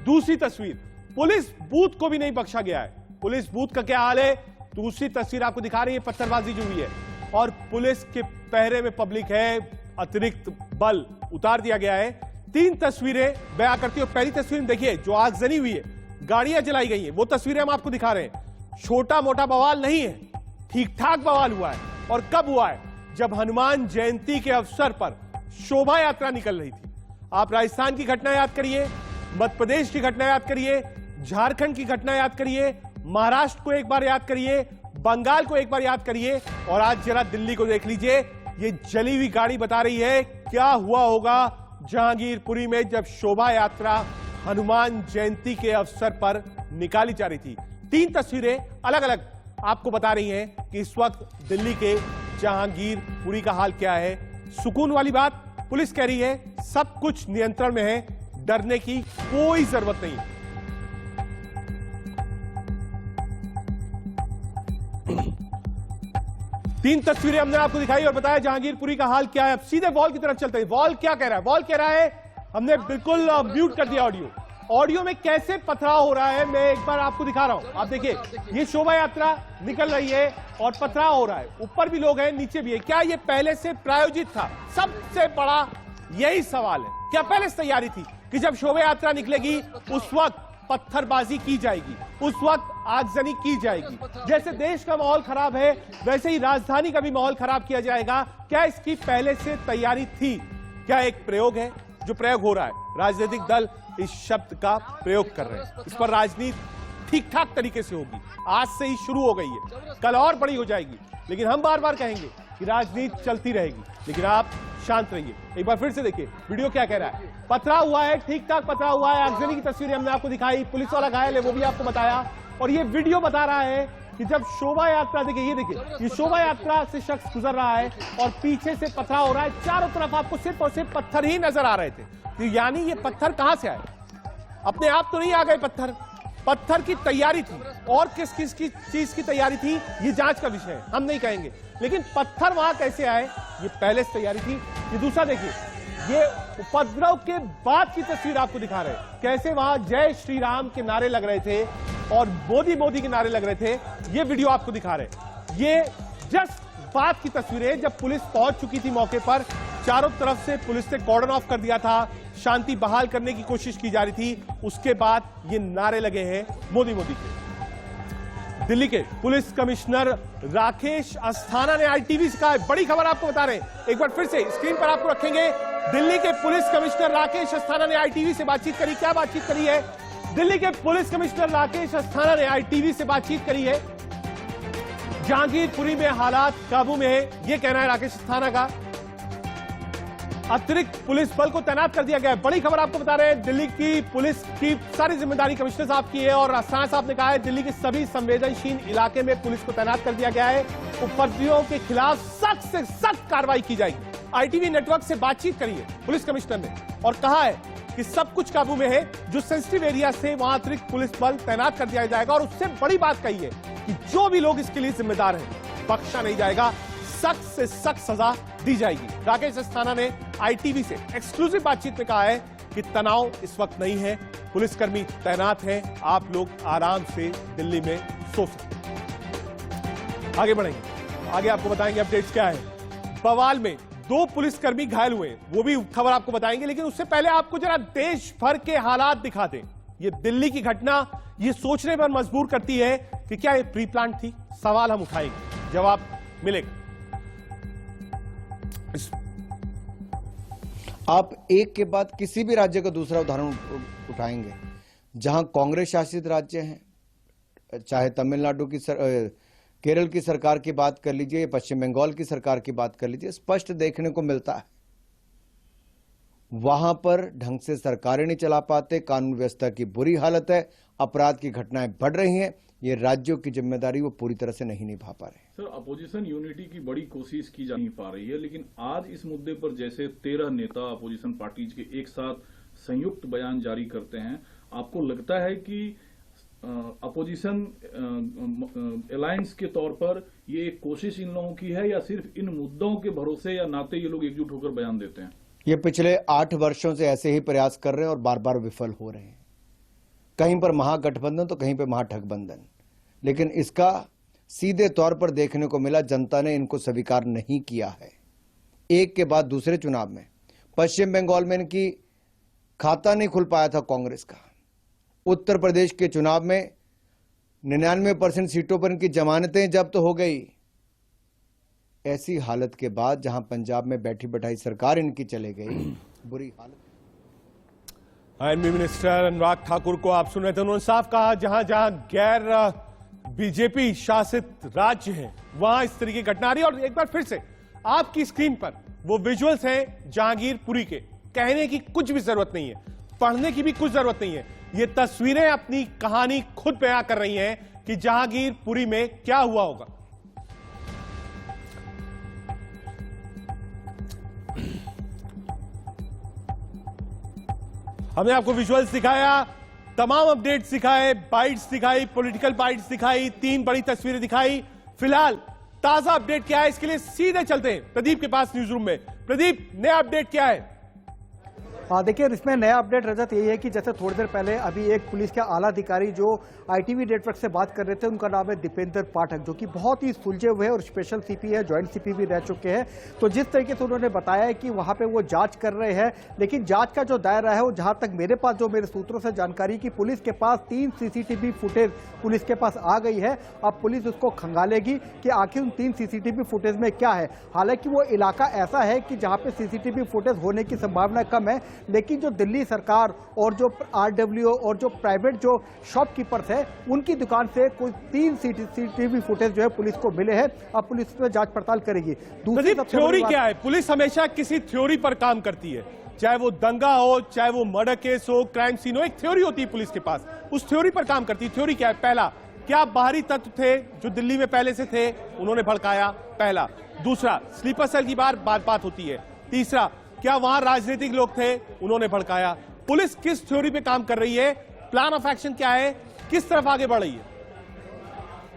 दूसरी तस्वीर, पुलिस बूथ को भी नहीं बख्शा गया है। पुलिस बूथ का क्या हाल है, दूसरी तस्वीर आपको दिखा रही है, पत्थरबाजी जो हुई है और पुलिस के पहरे में पब्लिक है, अतिरिक्त बल उतार दिया गया है। 3 तस्वीरें बयां करती है। पहली तस्वीर देखिए जो आगजनी हुई है, गाड़ियां जलाई गई हैं, वो तस्वीरें हम आपको दिखा रहे हैं। छोटा मोटा बवाल नहीं है, ठीक ठाक बवाल हुआ है। और कब हुआ है, जब हनुमान जयंती के अवसर पर शोभा यात्रा निकल रही थी। आप राजस्थान की घटना याद करिए, मध्य प्रदेश की घटना याद करिए, झारखंड की घटना याद करिए, महाराष्ट्र को एक बार याद करिए, बंगाल को एक बार याद करिए और आज जरा दिल्ली को देख लीजिए। ये जली हुई गाड़ी बता रही है क्या हुआ होगा जहांगीरपुरी में जब शोभा यात्रा हनुमान जयंती के अवसर पर निकाली जा रही थी। तीन तस्वीरें अलग अलग आपको बता रही हैं कि इस वक्त दिल्ली के जहांगीरपुरी का हाल क्या है। सुकून वाली बात, पुलिस कह रही है सब कुछ नियंत्रण में है, डरने की कोई जरूरत नहीं। तीन तस्वीरें हमने आपको दिखाई और बताया जहांगीरपुरी का हाल क्या है। अब सीधे वॉल की तरफ चलते हैं। वॉल क्या कह रहा है? वॉल कह रहा है, हमने बिल्कुल म्यूट कर दिया ऑडियो में कैसे पथराव हो रहा है मैं एक बार आपको दिखा रहा हूं। आप देखिए, ये शोभा यात्रा निकल रही है और पथराव हो रहा है। ऊपर भी लोग हैं, नीचे भी है। क्या ये पहले से प्रायोजित था? सबसे बड़ा यही सवाल है। क्या पहले से तैयारी थी कि जब शोभा यात्रा निकलेगी उस वक्त पत्थरबाजी की जाएगी, उस वक्त आगजनी की जाएगी? जैसे देश का माहौल खराब है वैसे ही राजधानी का भी माहौल खराब किया जाएगा। क्या इसकी पहले से तैयारी थी? क्या एक प्रयोग है जो प्रयोग हो रहा है? राजनीतिक दल इस शब्द का प्रयोग कर रहे हैं। इस पर राजनीति ठीक ठाक तरीके से होगी, आज से ही शुरू हो गई है, कल और बड़ी हो जाएगी। लेकिन हम बार बार कहेंगे कि राजनीति चलती रहेगी, लेकिन आप शांत रहिए। एक बार फिर से देखिए वीडियो क्या कह रहा है। पथराव हुआ है, ठीक ठाक पथराव हुआ है। आगजनी की तस्वीरें हमने आपको दिखाई, पुलिस वाला घायल है वो भी आपको बताया। और ये वीडियो बता रहा है कि जब शोभा यात्रा, देखिए ये देखिए, ये शोभा यात्रा से शख्स गुजर रहा है और पीछे से पथराव हो रहा है। चारों तरफ आपको सिर्फ और सिर्फ पत्थर ही नजर आ रहे थे। तो यानी ये पत्थर कहां से आए? अपने आप तो नहीं आ गए पत्थर, पत्थर की तैयारी थी। और किस किस की चीज की तैयारी थी ये जांच का विषय है, हम नहीं कहेंगे। लेकिन पत्थर वहां कैसे आए ये पहले से तैयारी थी। ये दूसरा देखिए, ये उपद्रव के बाद की तस्वीर आपको दिखा रहे हैं, कैसे वहां जय श्री राम के नारे लग रहे थे और मोदी मोदी के नारे लग रहे थे। ये वीडियो आपको दिखा रहे हैं। ये जस्ट बाद की तस्वीरें, जब पुलिस पहुंच चुकी थी मौके पर, चारों तरफ से पुलिस ने कॉर्डन ऑफ कर दिया था, शांति बहाल करने की कोशिश की जा रही थी। उसके बाद ये नारे लगे हैं मोदी मोदी के। दिल्ली के पुलिस कमिश्नर राकेश अस्थाना ने आईटीवी से कहा है, बड़ी खबर आपको बता रहे हैं, एक बार फिर से स्क्रीन पर आपको रखेंगे। दिल्ली के पुलिस कमिश्नर राकेश अस्थाना ने आईटीवी से बातचीत करी। क्या बातचीत करी है? दिल्ली के पुलिस कमिश्नर राकेश अस्थाना ने आईटीवी से बातचीत करी है। जहांगीरपुरी में हालात काबू में है, यह कहना है राकेश अस्थाना का। अतिरिक्त पुलिस बल को तैनात कर दिया गया है। बड़ी खबर आपको बता रहे हैं, दिल्ली की पुलिस की सारी जिम्मेदारी कमिश्नर साहब की है और अस्थाना साहब ने कहा है दिल्ली के सभी संवेदनशील इलाके में पुलिस को तैनात कर दिया गया है। उपद्रवियों के खिलाफ सख्त से सख्त कार्रवाई की जाएगी। आईटीवी नेटवर्क से बातचीत करी है पुलिस कमिश्नर ने और कहा है कि सब कुछ काबू में है। जो सेंसिटिव एरिया से वहां अतिरिक्त पुलिस बल तैनात कर दिया जाएगा और उससे बड़ी बात कही है कि जो भी लोग इसके लिए जिम्मेदार हैं बख्शा नहीं जाएगा, सख्त से सख्त सजा दी जाएगी। राकेश अस्थाना ने आईटीवी से एक्सक्लूसिव बातचीत में कहा है कि तनाव इस वक्त नहीं है, पुलिसकर्मी तैनात हैं, आप लोग आराम से दिल्ली में सो सकते हैं। आगे बढ़ेंगे, आगे आपको बताएंगे अपडेट्स क्या है। बवाल में 2 पुलिसकर्मी घायल हुए, वो भी खबर आपको बताएंगे। लेकिन उससे पहले आपको जरा देश भर के हालात दिखा दें। ये दिल्ली की घटना ये सोचने पर मजबूर करती है कि क्या ये प्री प्लान थी? सवाल हम उठाएंगे, जवाब मिलेगा। आप एक के बाद किसी भी राज्य का दूसरा उदाहरण उठाएंगे जहां कांग्रेस शासित राज्य हैं, चाहे तमिलनाडु की केरल की सरकार की बात कर लीजिए, पश्चिम बंगाल की सरकार की बात कर लीजिए, स्पष्ट देखने को मिलता है वहां पर ढंग से सरकारें नहीं चला पाते, कानून व्यवस्था की बुरी हालत है, अपराध की घटनाएं बढ़ रही हैं। ये राज्यों की जिम्मेदारी वो पूरी तरह से नहीं निभा पा रहे। सर, अपोजिशन यूनिटी की बड़ी कोशिश की जा नहीं पा रही है, लेकिन आज इस मुद्दे पर जैसे 13 नेता अपोजिशन पार्टीज के एक साथ संयुक्त बयान जारी करते हैं, आपको लगता है कि अपोजिशन अलायंस के तौर पर ये एक कोशिश इन लोगों की है या सिर्फ इन मुद्दों के भरोसे या नाते ये लोग एकजुट होकर बयान देते हैं? ये पिछले 8 वर्षों से ऐसे ही प्रयास कर रहे हैं और बार बार विफल हो रहे हैं। कहीं पर महागठबंधन तो कहीं पर महागठबंधन, लेकिन इसका सीधे तौर पर देखने को मिला, जनता ने इनको स्वीकार नहीं किया है। एक के बाद दूसरे चुनाव में पश्चिम बंगाल में इनकी खाता नहीं खुल पाया था कांग्रेस का, उत्तर प्रदेश के चुनाव में 99% सीटों पर इनकी जमानतें जब्त हो गई। ऐसी हालत के बाद जहां पंजाब में बैठी बैठाई सरकार इनकी चले गई, बुरी हालत। आईएनबी मिनिस्टर अनुराग ठाकुर को आप सुन रहे थे, उन्होंने साफ कहा जहां जहां गैर बीजेपी शासित राज्य हैं वहां इस तरीके की घटना आ रही है। और एक बार फिर से आपकी स्क्रीन पर वो विजुअल्स हैं जहांगीरपुरी के। कहने की कुछ भी जरूरत नहीं है, पढ़ने की भी कुछ जरूरत नहीं है, ये तस्वीरें अपनी कहानी खुद बयां कर रही हैं कि जहांगीरपुरी में क्या हुआ होगा। हमने आपको विजुअल्स दिखाया, तमाम अपडेट्स दिखाए, बाइट्स दिखाई, पॉलिटिकल बाइट्स दिखाई, 3 बड़ी तस्वीरें दिखाई। फिलहाल ताजा अपडेट क्या है, इसके लिए सीधे चलते हैं प्रदीप के पास न्यूज रूम में। प्रदीप, नया अपडेट क्या है? देखिए, इसमें नया अपडेट रजत यही है कि जैसे थोड़ी देर पहले अभी एक पुलिस के आला अधिकारी जो ITV नेटवर्क से बात कर रहे थे, उनका नाम है दीपेंद्र पाठक, जो कि बहुत ही सुलझे हुए और स्पेशल CP है, ज्वाइंट CP भी रह चुके हैं। तो जिस तरीके से उन्होंने बताया है कि वहां पे वो जांच कर रहे हैं, लेकिन जांच का जो दायरा है वो जहां तक मेरे पास जो मेरे सूत्रों से जानकारी कि पुलिस के पास 3 CCTV फुटेज पुलिस के पास आ गई है। अब पुलिस उसको खंगालेगी कि आखिर उन 3 CCTV फुटेज में क्या है। हालांकि वो इलाका ऐसा है कि जहां पे CCTV फुटेज होने की संभावना कम है, लेकिन जो दिल्ली सरकार और जो RWO और जो प्राइवेट जो शॉपकीपर्स है, उनकी दुकान से कोई 3 CCTV फुटेज जो है पुलिस को मिले हैं। अब पुलिस इसमें जांच पड़ताल करेगी। दूसरी थ्योरी क्या है? पुलिस हमेशा किसी थ्योरी पर काम करती है, चाहे वो दंगा हो, चाहे वो मर्डर केस हो, क्राइम सीन हो, एक थ्योरी होती है पुलिस के पास, उस थ्योरी पर काम करती है। थ्योरी क्या है? पहला, क्या बाहरी तत्व थे जो दिल्ली में पहले से थे, उन्होंने भड़काया, पहला। दूसरा, स्लीपर सेल की बात होती है। तीसरा, क्या वहां राजनीतिक लोग थे, उन्होंने भड़काया। पुलिस किस थ्योरी पे काम कर रही है? प्लान ऑफ एक्शन क्या है? किस तरफ आगे बढ़ रही है?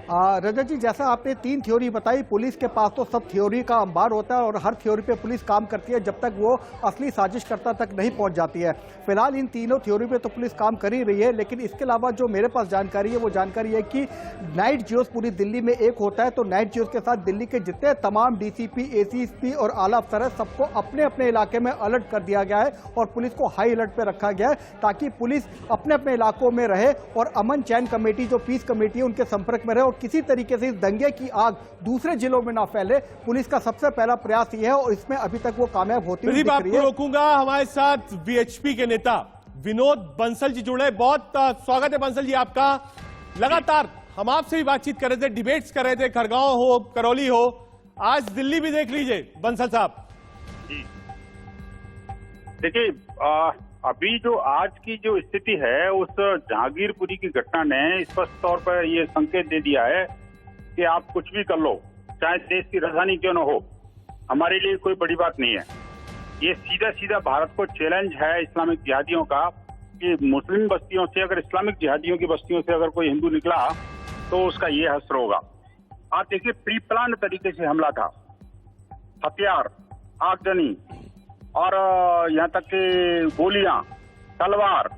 रजत जी, जैसा आपने 3 थ्योरी बताई, पुलिस के पास तो सब थ्योरी का अंबार होता है और हर थ्योरी पे पुलिस काम करती है जब तक वो असली साजिशकर्ता तक नहीं पहुंच जाती है। फिलहाल इन तीनों थ्योरी पे तो पुलिस काम कर ही रही है, लेकिन इसके अलावा जो मेरे पास जानकारी है वो जानकारी है कि नाइट जियोस पूरी दिल्ली में एक होता है। तो नाइट जियोस के साथ दिल्ली के जितने तमाम DCP, ACP और आला अफसर है, सबको अपने अपने इलाके में अलर्ट कर दिया गया है और पुलिस को हाई अलर्ट पे रखा गया है, ताकि पुलिस अपने अपने इलाकों में रहे और अमन चैन कमेटी जो पीस कमेटी है उनके संपर्क में रहे और किसी तरीके से इस दंगे की आग दूसरे जिलों में ना फैले। पुलिस का सबसे पहला प्रयास यह है और इसमें अभी तक वो कामयाब होती हुई दिख रही है। आपको रोकूंगा, हमारे साथ VHP के नेता विनोद बंसल जी जुड़े। बहुत स्वागत है बंसल जी आपका। लगातार हम आपसे भी बातचीत कर रहे थे, डिबेट्स कर रहे थे, खरगांव हो, करौली हो, आज दिल्ली भी देख लीजिए बंसल साहब। देखिए, अभी जो आज की जो स्थिति है, उस जहांगीरपुरी की घटना ने स्पष्ट तौर पर ये संकेत दे दिया है कि आप कुछ भी कर लो, चाहे देश की राजधानी क्यों न हो, हमारे लिए कोई बड़ी बात नहीं है। ये सीधा सीधा भारत को चैलेंज है इस्लामिक जिहादियों का कि मुस्लिम बस्तियों से, अगर इस्लामिक जिहादियों की बस्तियों से अगर कोई हिंदू निकला तो उसका ये हश्र होगा। आप देखिए, प्री प्लान तरीके से हमला था, हथियार, आगजनी और यहाँ तक कि गोलियां, तलवार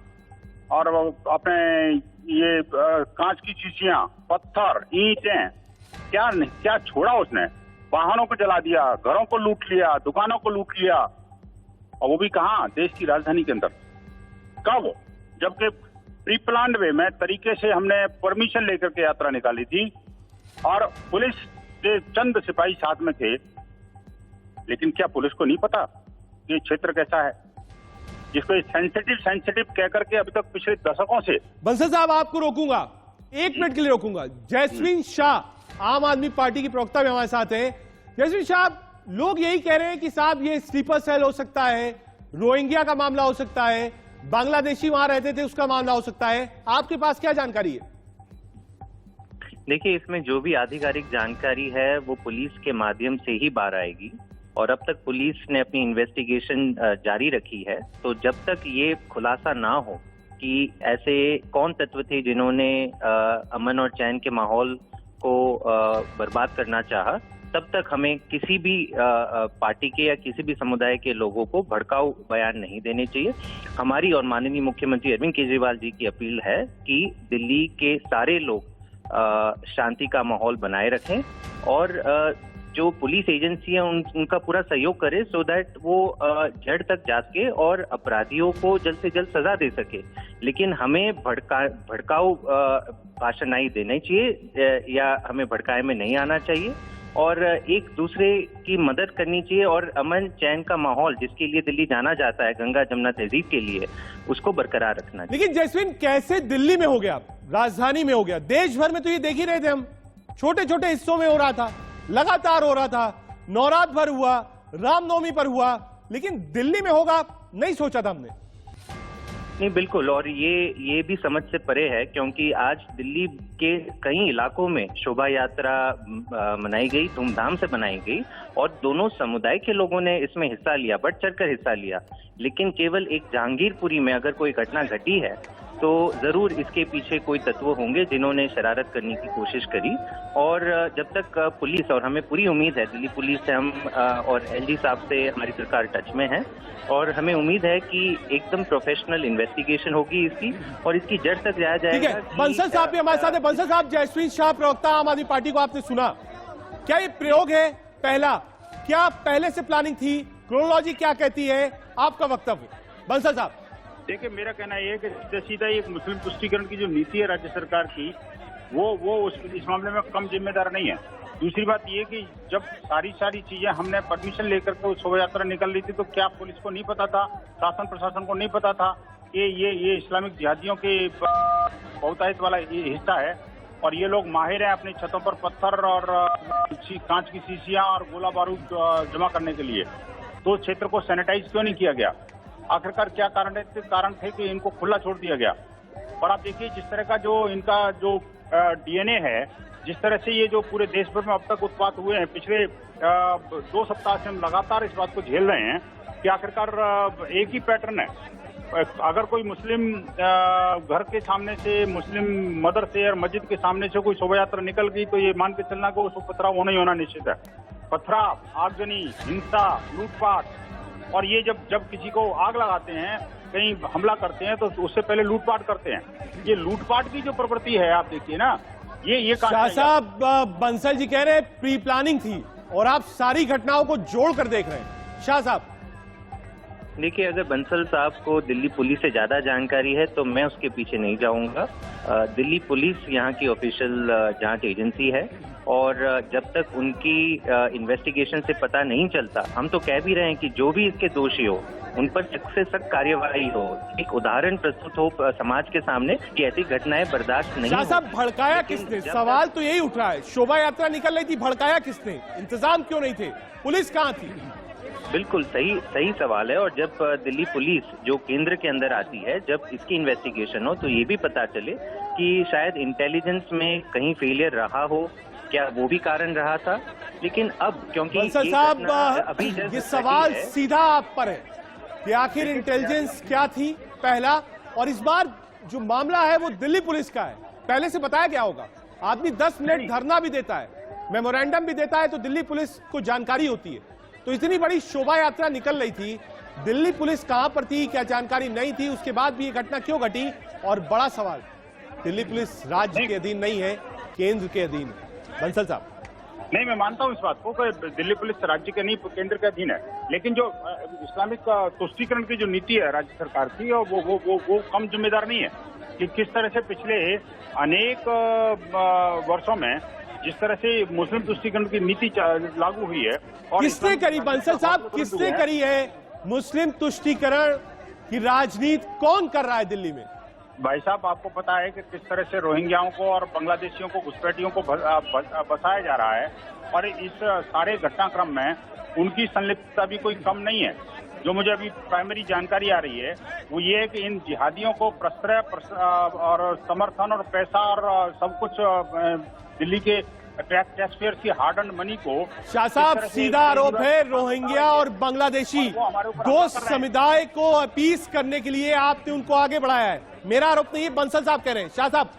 और अपने ये कांच की शीशियां, पत्थर, ईंटें, क्या छोड़ा उसने। वाहनों को जला दिया, घरों को लूट लिया, दुकानों को लूट लिया, और वो भी कहाँ, देश की राजधानी के अंदर। कब? जबकि प्री प्लान वे में तरीके से हमने परमिशन लेकर के यात्रा निकाली थी और पुलिस के चंद सिपाही साथ में थे। लेकिन क्या पुलिस को नहीं पता ये क्षेत्र कैसा है, जिसको सेंसिटिव कह करके अभी तक पिछले दशकों से। बंसल साहब, आपको रोकूंगा, 1 मिनट के लिए रोकूंगा। जैस्मीन शाह आम आदमी पार्टी की प्रवक्ता भी हमारे साथ है। जैस्मीन शाह, लोग यही कह रहे हैं कि साहब ये स्लीपर सेल हो सकता है, रोहिंग्या का मामला हो सकता है, बांग्लादेशी वहां रहते थे उसका मामला हो सकता है। आपके पास क्या जानकारी है? देखिए, इसमें जो भी आधिकारिक जानकारी है वो पुलिस के माध्यम से ही बाहर आएगी और अब तक पुलिस ने अपनी इन्वेस्टिगेशन जारी रखी है। तो जब तक ये खुलासा ना हो कि ऐसे कौन तत्व थे जिन्होंने अमन और चैन के माहौल को बर्बाद करना चाहा, तब तक हमें किसी भी पार्टी के या किसी भी समुदाय के लोगों को भड़काऊ बयान नहीं देने चाहिए। हमारी और माननीय मुख्यमंत्री अरविंद केजरीवाल जी की अपील है कि दिल्ली के सारे लोग शांति का माहौल बनाए रखें और जो पुलिस एजेंसी है उनका पूरा सहयोग करे, सो दैट वो जड़ तक जा सके और अपराधियों को जल्द से जल्द सजा दे सके। लेकिन हमें भड़काऊ भाषण नहीं देना चाहिए या हमें भड़काए में नहीं आना चाहिए और एक दूसरे की मदद करनी चाहिए और अमन चैन का माहौल जिसके लिए दिल्ली जाना जाता है, गंगा जमुना तहजीब के लिए, उसको बरकरार रखना चाहिए। लेकिन जैस्मिन, कैसे दिल्ली में हो गया, राजधानी में हो गया? देश भर में तो ये देख ही रहे थे हम, छोटे छोटे हिस्सों में हो रहा था, लगातार हो रहा था, नवरात्र भर हुआ, रामनवमी पर हुआ, लेकिन दिल्ली में होगा नहीं सोचा था हमने। नहीं, बिल्कुल, और ये भी समझ से परे है, क्योंकि आज दिल्ली के कई इलाकों में शोभा यात्रा मनाई गई, धूमधाम से मनाई गई, और दोनों समुदाय के लोगों ने इसमें हिस्सा लिया, बढ़ चढ़कर हिस्सा लिया। लेकिन केवल एक जहांगीरपुरी में अगर कोई घटना घटी है तो जरूर इसके पीछे कोई तत्व होंगे जिन्होंने शरारत करने की कोशिश करी। और जब तक पुलिस, और हमें पूरी उम्मीद है, दिल्ली पुलिस से हम और एलजी साहब से हमारी सरकार टच में है, और हमें उम्मीद है कि एकदम प्रोफेशनल इन्वेस्टिगेशन होगी इसकी, और इसकी जड़ तक जाया जाएगा। बंसल साहब भी हमारे साथ है। बंसल साहब, जयश्री शाह प्रवक्ता आम आदमी पार्टी को आपने सुना, क्या ये प्रयोग है पहला, क्या पहले से प्लानिंग थी, क्रोनोलॉजी क्या कहती है, आपका वक्तव्य बंसल साहब? देखिए, मेरा कहना यह है कि सीधा एक मुस्लिम तुष्टीकरण की जो नीति है राज्य सरकार की, वो इस मामले में कम जिम्मेदार नहीं है। दूसरी बात ये कि जब सारी चीजें हमने परमिशन लेकर के शोभा यात्रा निकल रही थी, तो क्या पुलिस को नहीं पता था, शासन प्रशासन को नहीं पता था कि ये इस्लामिक जिहादियों के बहुतायत वाला ये हिस्सा है, और ये लोग माहिर हैं अपनी छतों पर पत्थर और कांच की शीशियां और गोला बारूद जमा करने के लिए। तो क्षेत्र को सैनिटाइज क्यों नहीं किया गया? आखिरकार क्या कारण थे कि इनको खुला छोड़ दिया गया? और आप देखिए, जिस तरह का जो इनका जो डीएनए है, जिस तरह से ये जो पूरे देश भर में अब तक उत्पात हुए हैं, पिछले 2 सप्ताह से हम लगातार इस बात को झेल रहे हैं कि आखिरकार एक ही पैटर्न है। अगर कोई मुस्लिम घर के सामने से, मुस्लिम मदरसे और मस्जिद के सामने से कोई शोभा यात्रा निकल गई, तो ये मान के चलना कि उसको पथराव होना ही होना निश्चित है। पथराव, आगजनी, हिंसा, लूटपाट, और ये जब किसी को आग लगाते हैं, कहीं हमला करते हैं, तो उससे पहले लूटपाट करते हैं। ये लूटपाट की जो प्रवृत्ति है, आप देखिए ना, ये शाह साहब, बंसल जी कह रहे हैं प्री प्लानिंग थी, और आप सारी घटनाओं को जोड़कर देख रहे हैं। शाह साहब, देखिए, अगर बंसल साहब को दिल्ली पुलिस से ज्यादा जानकारी है तो मैं उसके पीछे नहीं जाऊंगा। दिल्ली पुलिस यहाँ की ऑफिशियल जांच एजेंसी है, और जब तक उनकी इन्वेस्टिगेशन से पता नहीं चलता, हम तो कह भी रहे हैं कि जो भी इसके दोषी हो उन पर सख्त से सख्त कार्यवाही हो, एक उदाहरण प्रस्तुत हो समाज के सामने कि ऐसी घटनाएं बर्दाश्त नहीं। शाह साहब, भड़काया किसने? सवाल तो यही उठ रहा है, शोभा यात्रा निकल रही थी, भड़काया किसने? इंतजाम क्यों नहीं थे? पुलिस कहाँ थी? बिल्कुल सही सवाल है। और जब दिल्ली पुलिस जो केंद्र के अंदर आती है, जब इसकी इन्वेस्टिगेशन हो, तो ये भी पता चले कि शायद इंटेलिजेंस में कहीं फेलियर रहा हो, क्या वो भी कारण रहा था। लेकिन अब क्योंकि बंसल साहब, ये सवाल सीधा आप पर है कि आखिर इंटेलिजेंस क्या थी पहला, और इस बार जो मामला है वो दिल्ली पुलिस का है, पहले से बताया गया होगा। आदमी 10 मिनट धरना भी देता है, मेमोरेंडम भी देता है, तो दिल्ली पुलिस को जानकारी होती है। तो इतनी बड़ी शोभा यात्रा निकल रही थी, दिल्ली पुलिस कहां पर थी, क्या जानकारी नहीं थी? उसके बाद भी ये घटना क्यों घटी? और बड़ा सवाल, दिल्ली पुलिस राज्य के अधीन नहीं है, केंद्र के अधीन है। बंसल साहब, नहीं, मैं मानता हूं इस बात को कि दिल्ली पुलिस राज्य के नहीं, केंद्र के अधीन है, लेकिन जो इस्लामिक तुष्टीकरण की जो नीति है राज्य सरकार की, और वो कम जिम्मेदार नहीं है। कि किस तरह से पिछले अनेक वर्षों में जिस तरह से मुस्लिम तुष्टीकरण की नीति लागू हुई है, और किसने करी बंसल साहब, किसने करी है मुस्लिम तुष्टीकरण की राजनीति? कौन कर रहा है दिल्ली में? भाई साहब, आपको पता है कि किस तरह से रोहिंग्याओं को और बांग्लादेशियों को, घुसपैठियों को बसाया जा रहा है, और इस सारे घटनाक्रम में उनकी संलिप्तता भी कोई कम नहीं है। जो मुझे अभी प्राइमरी जानकारी आ रही है वो ये है कि इन जिहादियों को प्रश्रय और समर्थन और पैसा और सब कुछ दिल्ली के टैक्स पेयर की हार्ड एंड मनी को। शाह साहब, सीधा आरोप है रोहिंग्या और बांग्लादेशी दो समुदाय को अपीस करने के लिए आपने उनको आगे बढ़ाया है। मेरा आरोप नहीं है, बंसल साहब कह रहे हैं। शाह साहब,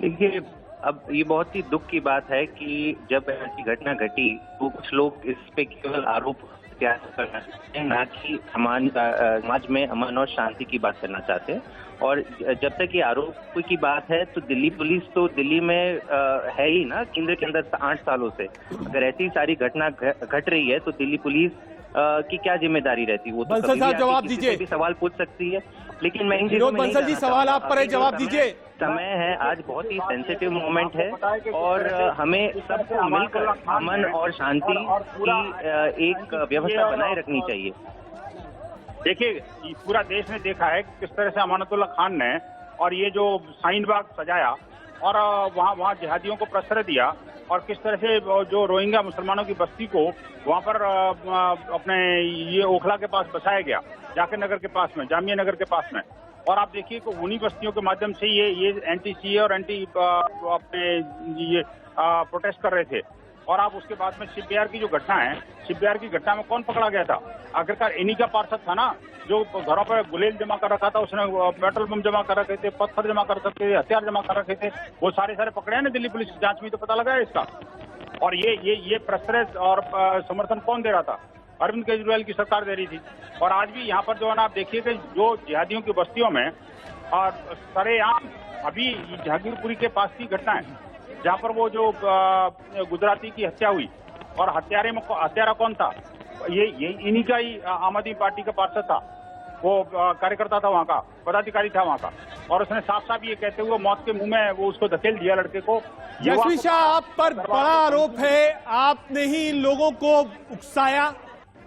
देखिए, अब ये बहुत ही दुख की बात है कि जब ऐसी घटना घटी तो कुछ लोग इस पे केवल आरोप करना चाहते हैं, ना कि समाज में अमन और शांति की बात करना चाहते हैं। और जब तक ये आरोप की बात है तो दिल्ली पुलिस तो दिल्ली में है ही ना, केंद्र के अंदर 8 सालों से। अगर ऐसी सारी घटना घट रही है तो दिल्ली पुलिस की क्या जिम्मेदारी रहती है? वो तो बंसल साहब जवाब दीजिए। भी सवाल पूछ सकती है, लेकिन मैं बंसल जी सवाल आप पर है, जवाब दीजिए। समय है, आज बहुत ही सेंसिटिव मोमेंट है और हमें सबको मिलकर अमन और शांति की एक व्यवस्था बनाए रखनी चाहिए। देखिए, पूरा देश ने देखा है किस तरह से अमानतुल्लाह खान ने और ये जो शाहीन बाग सजाया और वहाँ जिहादियों को प्रश्रय दिया, और किस तरह से जो रोहिंग्या मुसलमानों की बस्ती को वहां पर अपने ये ओखला के पास बसाया गया, जाकिर नगर के पास में, जामिया नगर के पास में। और आप देखिए कि उन्हीं बस्तियों के माध्यम से ये एंटी सीए और एंटी अपने ये प्रोटेस्ट कर रहे थे। और आप उसके बाद में शिप बिहार की जो घटना है, शिप बिहार की घटना में कौन पकड़ा गया था? आखिरकार इन्हीं का पार्षद था ना, जो घरों पर गुलेल जमा कर रखा था, उसने पेट्रोल बम जमा कर रखे थे, पत्थर जमा कर रखे थे, हथियार जमा कर रखे थे, वो सारे पकड़े हैं ना दिल्ली पुलिस की जांच में, तो पता लगा है इसका। और ये प्रश्रय और समर्थन कौन दे रहा था? अरविंद केजरीवाल की सरकार दे रही थी। और आज भी यहाँ पर जो है ना, आप देखिए कि जो जिहादियों की बस्तियों में और सरेआम अभी जहांगीरपुरी के पास की घटना है, जहाँ पर वो जो गुजराती की हत्या हुई, और हत्यारा कौन था? ये इन्हीं का ही आम आदमी पार्टी का पार्षद था, वो कार्यकर्ता था वहाँ का, पदाधिकारी था वहाँ का। और उसने साफ साफ ये कहते हुए मौत के मुंह में वो उसको धकेल दिया लड़के को। यशवी शाह, आप पर बड़ा आरोप है, आपने ही लोगों को उकसाया।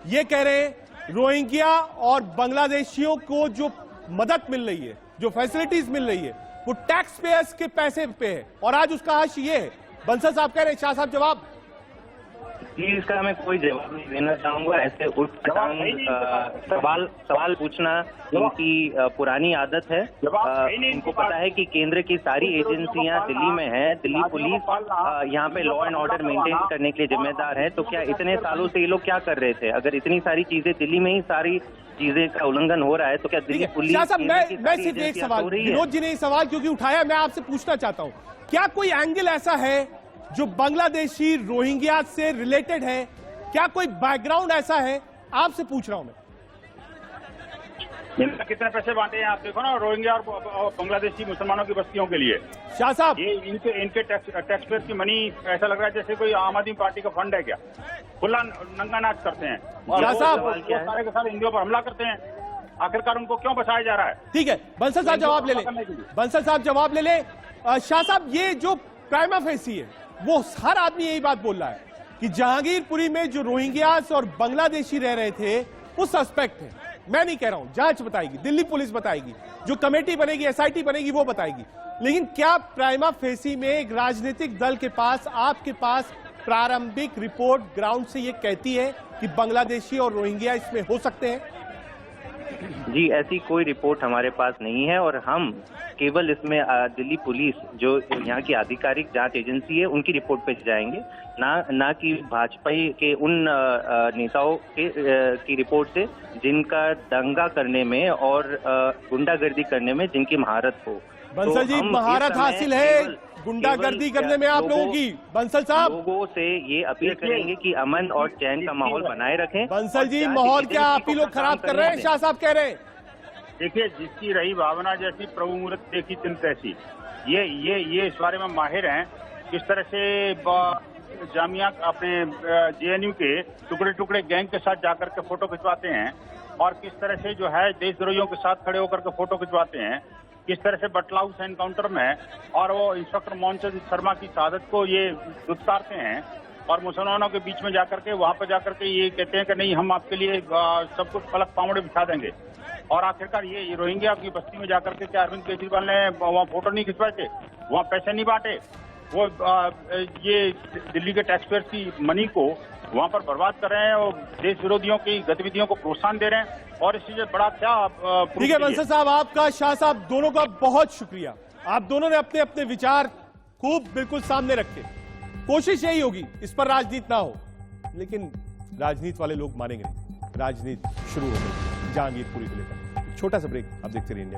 ये कह रहे हैं रोहिंग्या और बांग्लादेशियों को जो मदद मिल रही है, जो फैसिलिटीज मिल रही है, वो टैक्स पेयर्स के पैसे पे है। और आज उसका हश्र ये है। बंसल साहब कह रहे हैं, शाह साहब जवाब। जी, इसका मैं कोई जवाब नहीं देना चाहूंगा। ऐसे सवाल पूछना इनकी पुरानी आदत है। इनको पता है कि केंद्र की सारी एजेंसियां दिल्ली में हैं, दिल्ली पुलिस यहाँ पे लॉ एंड ऑर्डर मेंटेन करने के लिए जिम्मेदार है। तो क्या इतने सालों से ये लोग क्या कर रहे थे? अगर इतनी सारी चीजें दिल्ली में ही सारी चीजें का उल्लंघन हो रहा है, तो क्या दिल्ली पुलिस? मैं सिर्फ एक सवाल, विनोद जी ने सवाल क्योंकि उठाया, मैं आपसे पूछना चाहता हूँ, क्या कोई एंगल ऐसा है जो बांग्लादेशी रोहिंग्या से रिलेटेड है? क्या कोई बैकग्राउंड ऐसा है? आपसे पूछ रहा हूं मैं। कितने पैसे बांटे हैं आप देखो ना, रोहिंग्या और बांग्लादेशी मुसलमानों की बस्तियों के लिए। शाह साहब, ये इनके टैक्स पेयर की मनी, ऐसा लग रहा है जैसे कोई आम आदमी पार्टी का फंड है क्या? खुला नंगा नाच करते हैं और सारे के सारे हिंदुओं पर हमला करते हैं। आखिरकार उनको क्यों बचाया जा रहा है? ठीक है, बंसल साहब जवाब ले ले। बंसल साहब जवाब ले ले। शाह साहब, ये जो प्राइमा फेसी है, वो हर आदमी यही बात बोल रहा है कि जहांगीरपुरी में जो रोहिंग्यास और बांग्लादेशी रह रहे थे वो सस्पेक्ट है। मैं नहीं कह रहा हूं, जांच बताएगी, दिल्ली पुलिस बताएगी, जो कमेटी बनेगी, एसआईटी बनेगी, वो बताएगी। लेकिन क्या प्राइमा फेसी में एक राजनीतिक दल के पास, आपके पास प्रारंभिक रिपोर्ट ग्राउंड से ये कहती है कि बांग्लादेशी और रोहिंग्या इसमें हो सकते हैं? जी, ऐसी कोई रिपोर्ट हमारे पास नहीं है। और हम केवल इसमें दिल्ली पुलिस जो यहाँ की आधिकारिक जांच एजेंसी है उनकी रिपोर्ट पे जाएंगे, ना कि भाजपा के उन नेताओं की रिपोर्ट से जिनका दंगा करने में और गुंडागर्दी करने में जिनकी महारत हो। बंसल जी, महारत हासिल है गुंडागर्दी करने में आप लोगों की। बंसल साहब, लोगों से ये अपील करेंगे कि अमन और चैन का माहौल बनाए रखें। बंसल जी, माहौल क्या आप ही लोग खराब कर रहे हैं? शाह साहब कह रहे हैं। देखिए, जिसकी रही भावना जैसी प्रभु मूर्त देखी चिंत ऐसी। ये इस बारे में माहिर हैं, किस तरह से जामिया अपने जेएनयू के टुकड़े टुकड़े गैंग के साथ जाकर के फोटो खिंचवाते हैं, और किस तरह से जो है देशद्रोहियों के साथ खड़े होकर के फोटो खिंचवाते हैं, किस तरह से बटला हाउस एनकाउंटर में और वो इंस्पेक्टर मोहनचंद शर्मा की शहादत को ये दुत्कारते हैं, और मुसलमानों के बीच में जाकर के वहां पर जाकर के ये कहते हैं कि नहीं, हम आपके लिए सब कुछ पलक पावड़े बिछा देंगे। और आखिरकार ये रोहिंग्या की बस्ती में जाकर के क्या अरविंद केजरीवाल ने वहाँ फोटो नहीं खिंचवाए थे, वहाँ पैसे नहीं बांटे? वो ये दिल्ली के टैक्स पेयर की मनी को वहाँ पर बर्बाद कर रहे हैं और देश विरोधियों की गतिविधियों को प्रोत्साहन दे रहे हैं। और इस चीज बड़ा क्या ठीक है बंसल साहब, आपका, शाह साहब, दोनों का बहुत शुक्रिया। आप दोनों ने अपने अपने विचार खूब बिल्कुल सामने रखे। कोशिश यही होगी इस पर राजनीति ना हो, लेकिन राजनीति वाले लोग मानेंगे नहीं। राजनीति शुरू हो गई जहांगीरपुरी को लेकर। छोटा सा ब्रेक, आप देखते रहिए।